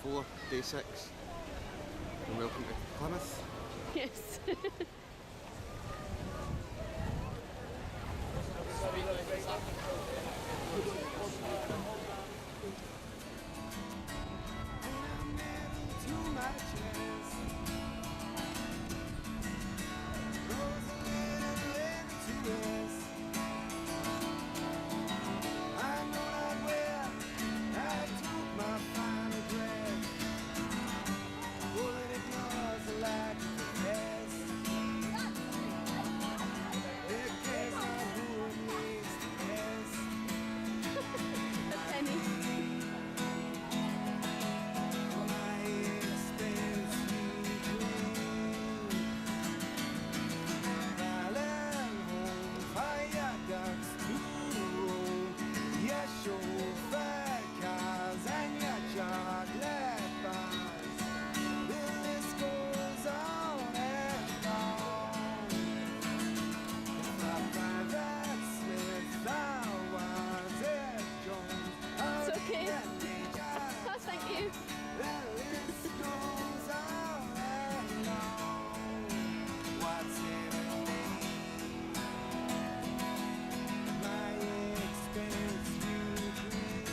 4:30, day 6, and welcome to Plymouth. Yes. To my chest, goes a little to rest. I know not where I took my final breath. Bullet ignores the light of the best. It cares not who it needs to guess. A penny. My expense you clean. Violent home, fire ducks to the road. Your chauffeur cars and your chocolate bars. The list goes on and on. If I find that Smith, I was it Jones. It's okay. Oh, thank you. The list goes on and on. What's in a name? My expense you clean.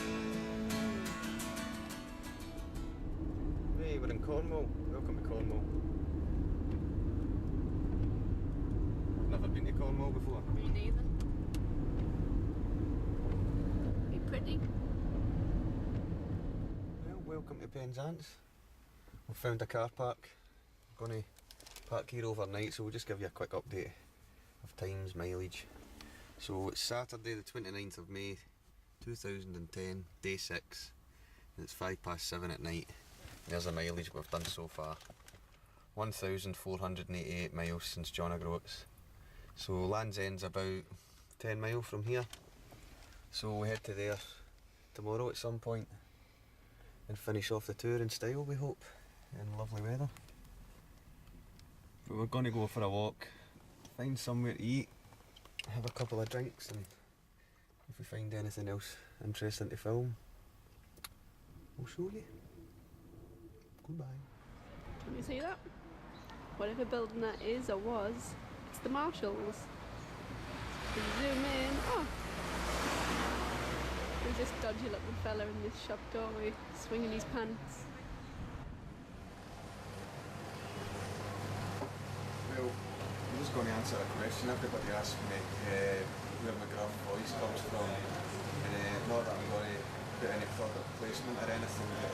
Hey, we're in Cornwall. Welcome to Cornwall. I've never been to Cornwall before. Me neither. Be pretty. Well, welcome to Penzance. We've found a car park. We're going to park here overnight, so we'll just give you a quick update of times, mileage. So it's Saturday the 29th of May 2010, day 6, and it's 7:05 at night. There's the mileage we've done so far. 1,488 miles since John O'Groats. So Land's End's about 10 mile from here. So we head to there tomorrow at some point and finish off the tour in style, we hope, in lovely weather. But we're going to go for a walk, find somewhere to eat, have a couple of drinks, and if we find anything else interesting to film, we'll show you. Goodbye. Can you see that? Whatever building that is or was, it's the Marshalls. We zoom in. Oh! There's this dodgy looking fella in this shop doorway swinging his pants. Well, I'm just going to answer a question everybody asked me where my gruff voice comes from. And not that I'm going to put any product placement or anything, but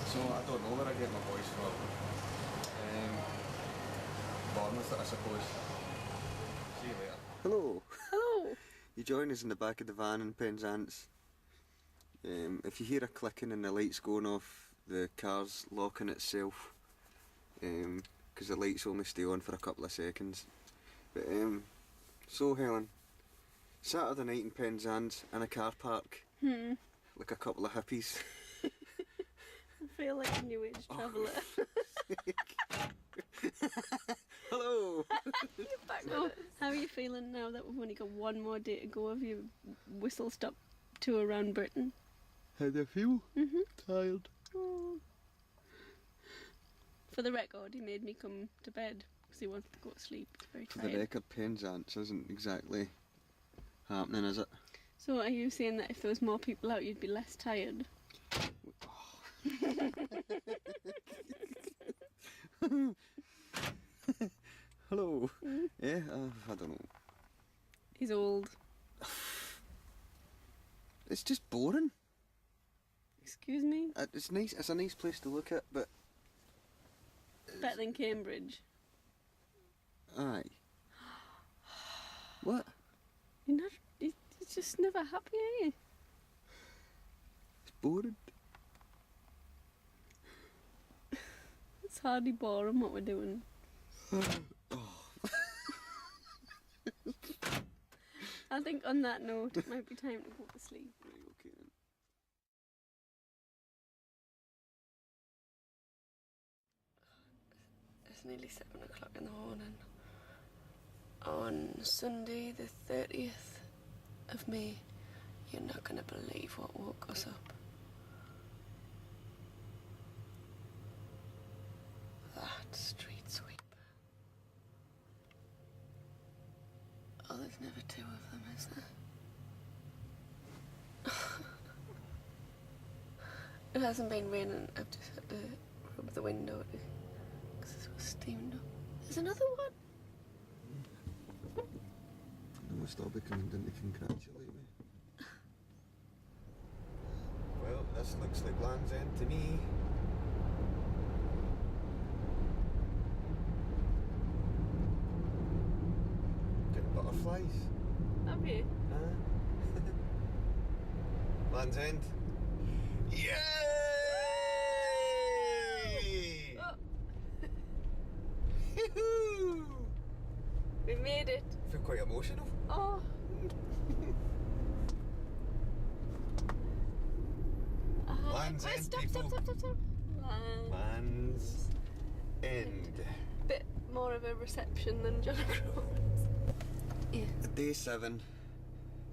so I don't know where I get my voice from. Born with it, I suppose. See you later. Hello. Hello! You join us in the back of the van in Penzance. If you hear a clicking and the lights going off, the car's locking itself, because the lights only stay on for a couple of seconds. But so Helen, Saturday night in Penzance in a car park, like a couple of hippies. I feel like a new age traveller. Hello. You're back with us. How are you feeling now that we've only got one more day to go of your whistle stop tour around Britain? How do you feel? Tired. Oh. For the record, he made me come to bed because he wanted to go to sleep. He's very For tired. the record, Penzance isn't exactly happening, is it? So are you saying that if there was more people out, you'd be less tired? Hello. Yeah, I don't know. He's old. It's just boring. Excuse me? It's nice. It's a nice place to look at, but Better than Cambridge. aye. What? You're just never happy, are you? It's boring. It's hardly boring what we're doing. I think on that note, it might be time to go to sleep. Right, okay then. It's nearly 7 o'clock in the morning. On Sunday, the 30th of May, you're not going to believe what woke us up. That street sweep. Oh, there's never two of them, is there? It hasn't been raining. I've just had to rub the window because it was steamed up. There's another one. You must all be coming in to congratulate me. Well, this looks like Land's End to me. Getting butterflies. Have you? Huh? Land's End. Yay! Oh, Yoo-hoo! we made it. I feel quite emotional. Oh. Land's wait, End, stop. people. Land's End. Bit more of a reception than John O'Groats. Yeah. Day 7,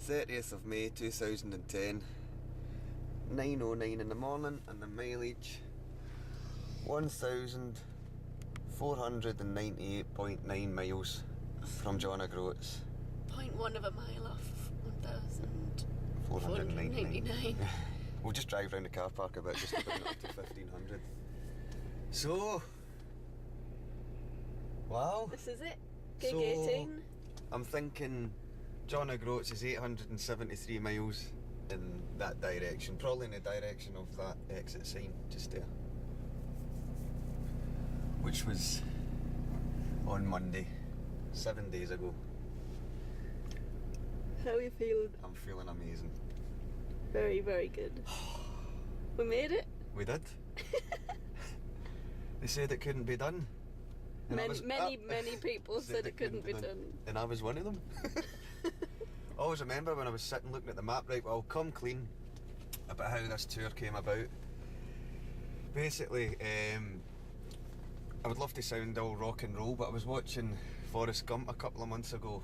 30th of May 2010, 9:09 in the morning, and the mileage 1,498.9 miles from John O'Groats. 0.1 of a mile off 499. 1,499. We'll just drive round the car park about just to bring it up to 1,500. So, wow. This is it. Gig So, 18. I'm thinking John O'Groats is 873 miles in that direction, probably in the direction of that exit sign just there, which was on Monday, 7 days ago. How are you feeling? I'm feeling amazing. Very, very good. We made it. We did. They said it couldn't be done. And I Many people said it couldn't be done. And I was one of them. I always remember when I was sitting looking at the map, right, well, I'll come clean about how this tour came about. Basically, I would love to sound all rock and roll, but I was watching Forrest Gump a couple of months ago,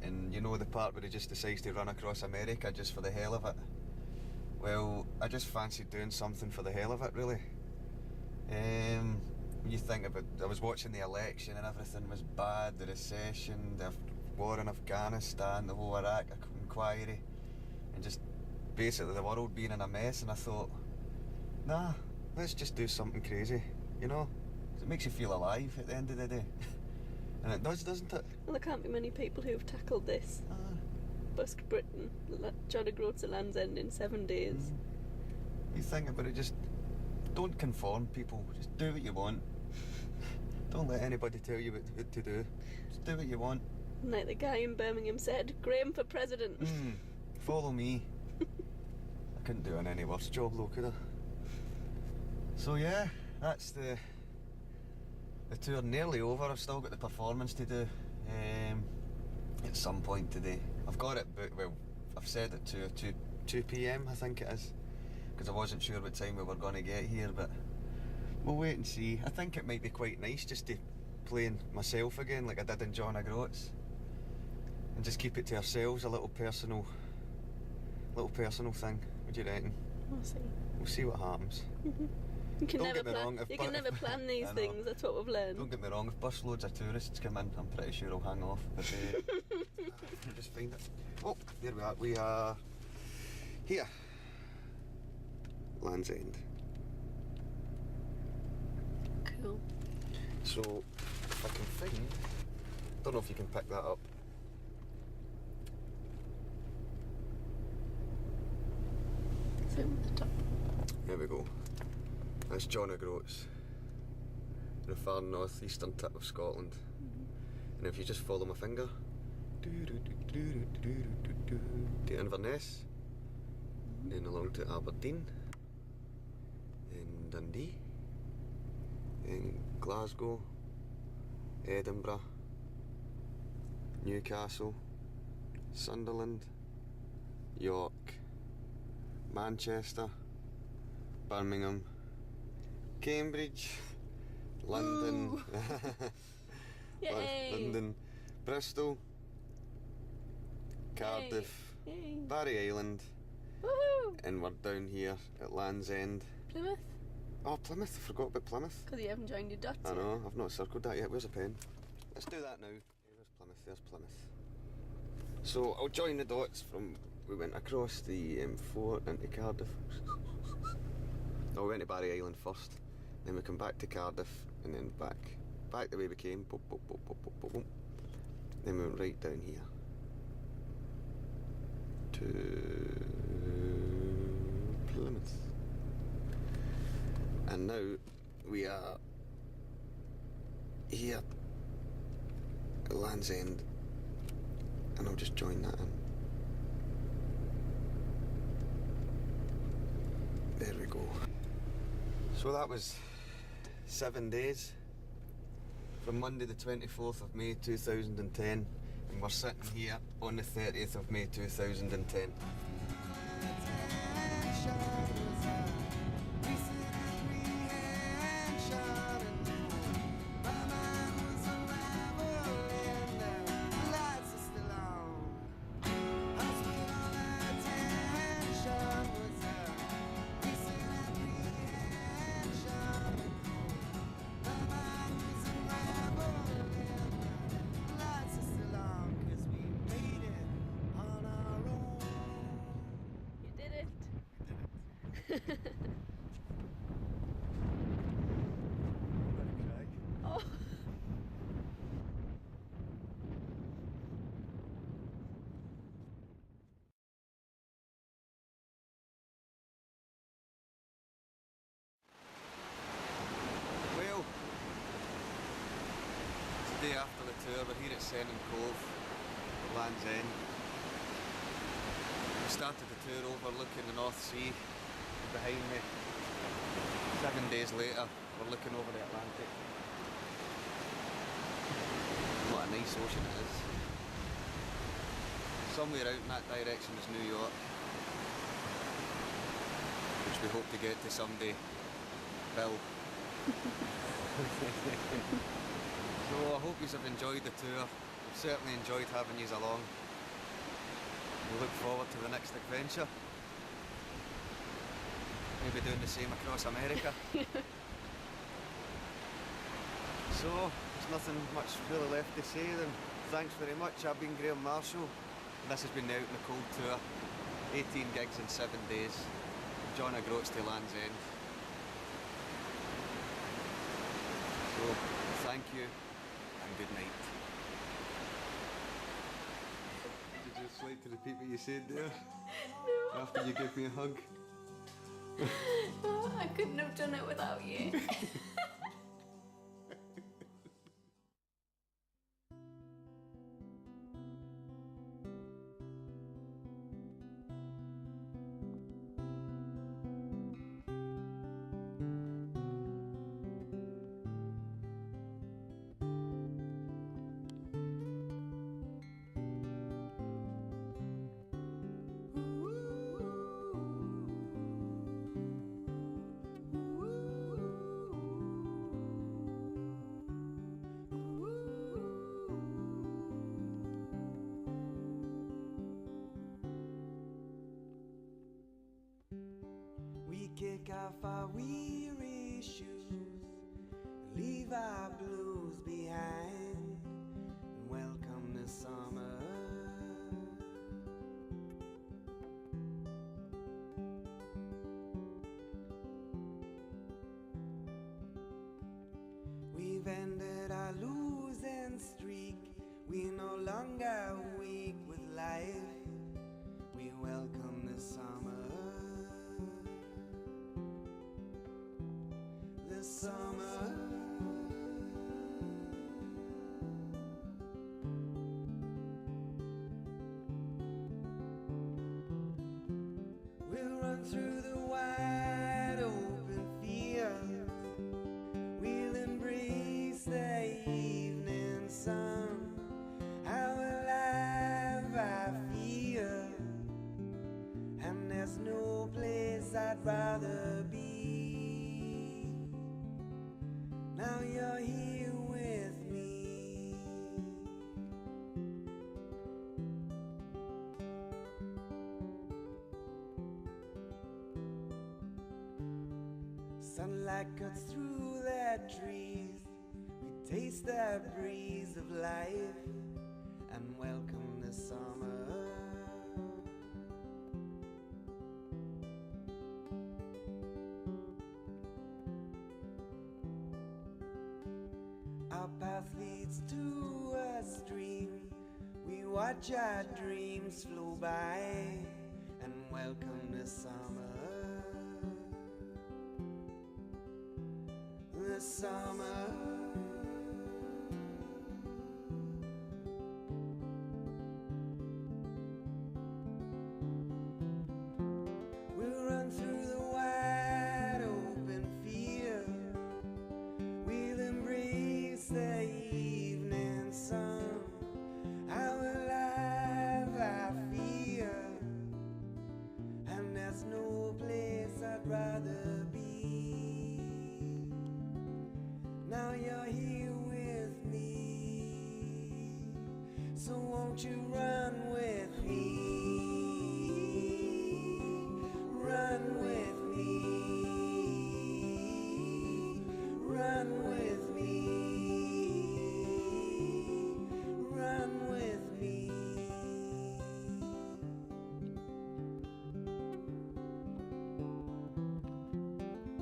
and you know the part where he just decides to run across America just for the hell of it. Well, I just fancied doing something for the hell of it, really. When you think about, I was watching the election and everything was bad, the recession, the war in Afghanistan, the whole Iraq inquiry, and just basically the world being in a mess, and I thought, nah, let's just do something crazy, you know? 'Cause it makes you feel alive at the end of the day. And it does, doesn't it? Well, there can't be many people who have tackled this. Busk Britain, John O'Groats at Land's End in 7 days. You think about it, just don't conform, people. Just do what you want. Don't let anybody tell you what to do. Just do what you want. Like the guy in Birmingham said, Graham for president. Follow me. I couldn't do any worse job though, could I? So yeah, that's the tour nearly over. I've still got the performance to do at some point today. I've got it booked, well, I've said it to 2 p.m. I think it is, because I wasn't sure what time we were going to get here, but we'll wait and see. I think it might be quite nice just to playing myself again like I did in John O'Groats, and just keep it to ourselves, a little personal thing. What do you reckon? We'll see. We'll see what happens. You can Don't never get me wrong, you can never plan these I know. things, that's what we've learned. Don't get me wrong, if busloads of tourists come in, I'm pretty sure I'll hang off, but I'll just find it. Oh, there we are. We are here. Land's End. Cool. So, if I can find, don't know if you can pick that up. Zoom at the top. There we go. That's John O'Groats, the far northeastern tip of Scotland. And if you just follow my finger, to Inverness, then along to Aberdeen, then Dundee, then Glasgow, Edinburgh, Newcastle, Sunderland, York, Manchester, Birmingham, Cambridge, London, Yay! Bristol, Cardiff, Yay. Barry Island, Woohoo! and we're down here at Land's End. Plymouth? Oh, Plymouth, I forgot about Plymouth. Because you haven't joined your dots I yet. know, I've not circled that yet. Where's a pen? Let's do that now. There's Plymouth, there's Plymouth. So I'll join the dots from, we went across the fort into Cardiff. No, we went to Barry Island first, then we come back to Cardiff, and then back the way we came. Boop, boop, boop, boop, boop, boop, boop. Then we went right down here to Plymouth. And now we are here at Land's End, and I'll just join that in. There we go. So that was 7 days from Monday the 24th of May 2010, and we're sitting here on the 30th of May 2010. Oh. Well, it's the day after the tour. We're here at Sennin Cove, at Land's End. We started the tour overlooking the North Sea. Behind me, 7 days later, we're looking over the Atlantic. What a nice ocean it is. Somewhere out in that direction is New York, which we hope to get to someday. Bill. So I hope you have enjoyed the tour. We've certainly enjoyed having you along. We look forward to the next adventure. Maybe doing the same across America. So, there's nothing much really left to say then. Thanks very much. I've been Graham Marshall, and this has been the Out in the Cold tour. 18 gigs in 7 days. John O'Groats to Land's End. So, thank you, and good night. Did you just like to repeat what you said there? No. After you gave me a hug? Oh, I couldn't have done it without you. Kick off our weary shoes, leave our blues behind, and welcome the summer. We've ended our losing streak, we no longer weak with life. We welcome the summer. Summer. rather be. Now you're here with me. Sunlight cuts through the trees. We taste the breeze of life and welcome the summer. Our path leads to a stream. We watch our dreams flow by and welcome the summer. The summer. We'll run through the wide open field. We'll embrace the evening sun. How alive I feel, and there's no place I'd rather be. Now you're here with me, so won't you run with me? Run with me. Run with me. Run with me.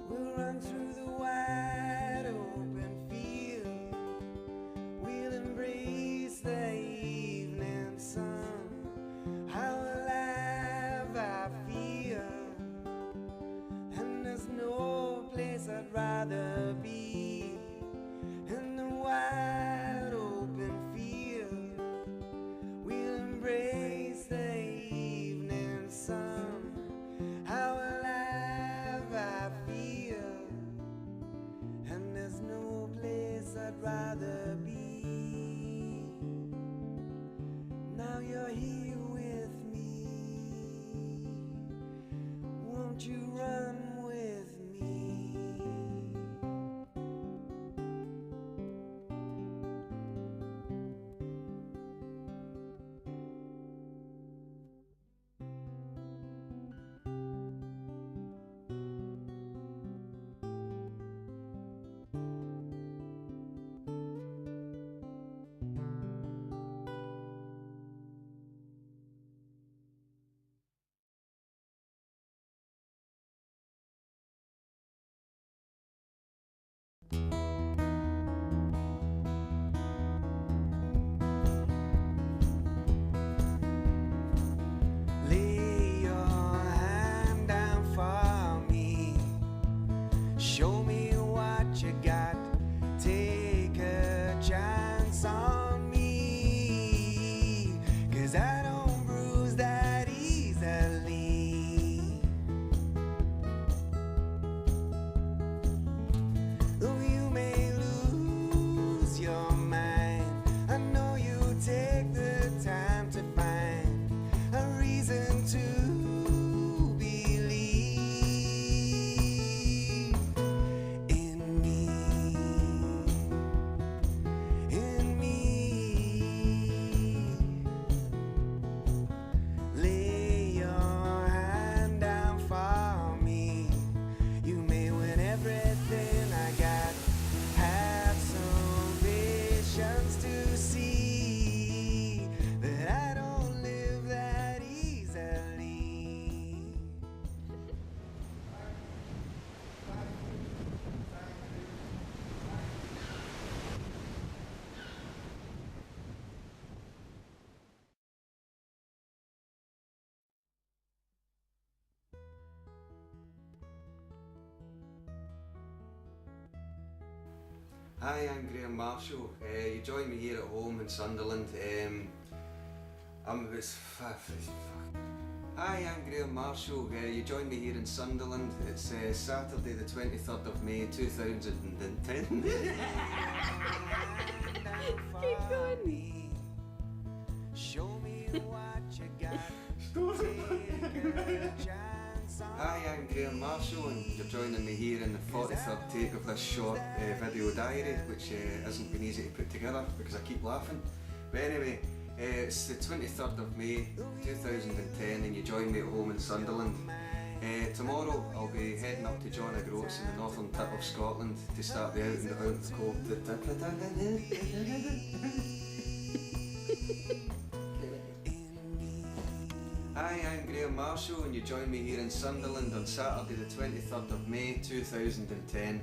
We'll run through the wide open field. We'll embrace the evening sun. How alive I feel, and there's no place I'd rather be. In the wide open field, we'll embrace the evening sun. How alive I feel, and there's no place I'd rather be. Now you're here with me, won't you run with me? Lay your hand down for me. Show me what you got. Take a chance on me, 'cause I don't bruise that easily. Though you may lose your mind, I know you take the time to find a reason to believe in me, in me. Lay your hand down for me. You may win everything I got. Have some patience to see that I don't live that easily. Hi, I'm Graham Marshall. You join me here at home in Sunderland. Hi, I'm Graham Marshall. You join me here in Sunderland. It's Saturday the 23rd of May 2010. Keep going. Show me what you got. Take a chance on Hi, I'm I'm Graham Marshall and you're joining me here in the 43rd take of this short video diary, which hasn't been easy to put together because I keep laughing. But anyway, it's the 23rd of May 2010 and you join me at home in Sunderland. Tomorrow I'll be heading up to John O'Groats in the northern tip of Scotland to start the out and out called Hi, I'm Graham Marshall and you join me here in Sunderland on Saturday the 23rd of May 2010.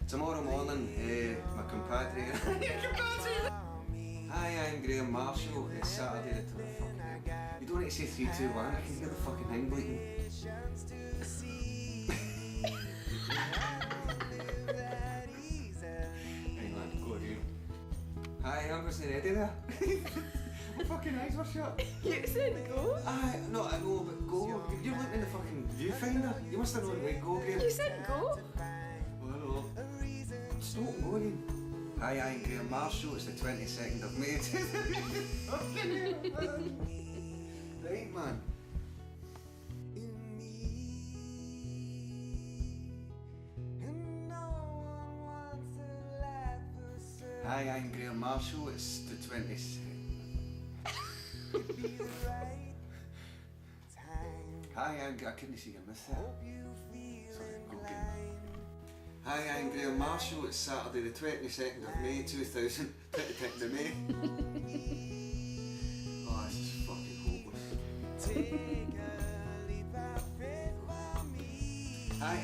Tomorrow morning, my compadre... Hi, I'm Graham Marshall. It's Saturday the... You don't need to say 3, 2, 1, I can hear the fucking thing bleeding. Hang on, go again. Hi, I wasn't ready there. My fucking eyes were shut. You said go? No, I know, but go. You're looking in the fucking viewfinder. You must have known where go again. You said go? Oh, hello. Stop going. Hi, I'm Graham Marshall. It's the 22nd of May. Fucking hell, man. Right, man. Hi, I'm Graham Marshall. It's the 22nd. Hi, I couldn't see your miss there. Sorry, go again. Hi, I'm Graham Marshall. It's Saturday the 22nd of May 2000. 22nd of May. Oh, this is fucking hopeless. Hi.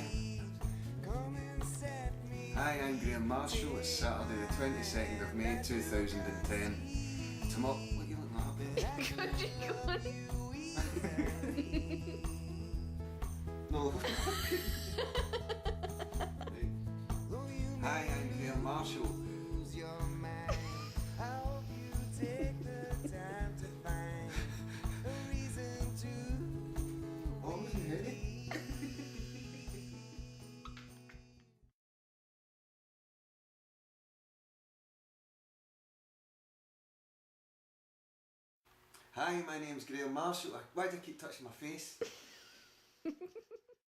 Hi, I'm Graham Marshall. It's Saturday the 22nd of May 2010. Tomorrow. What are you looking at, babe? No. Hi, I'm Graham Marshall. What was it, Eddie? Hi, my name's Graham Marshall. Why do I keep touching my face?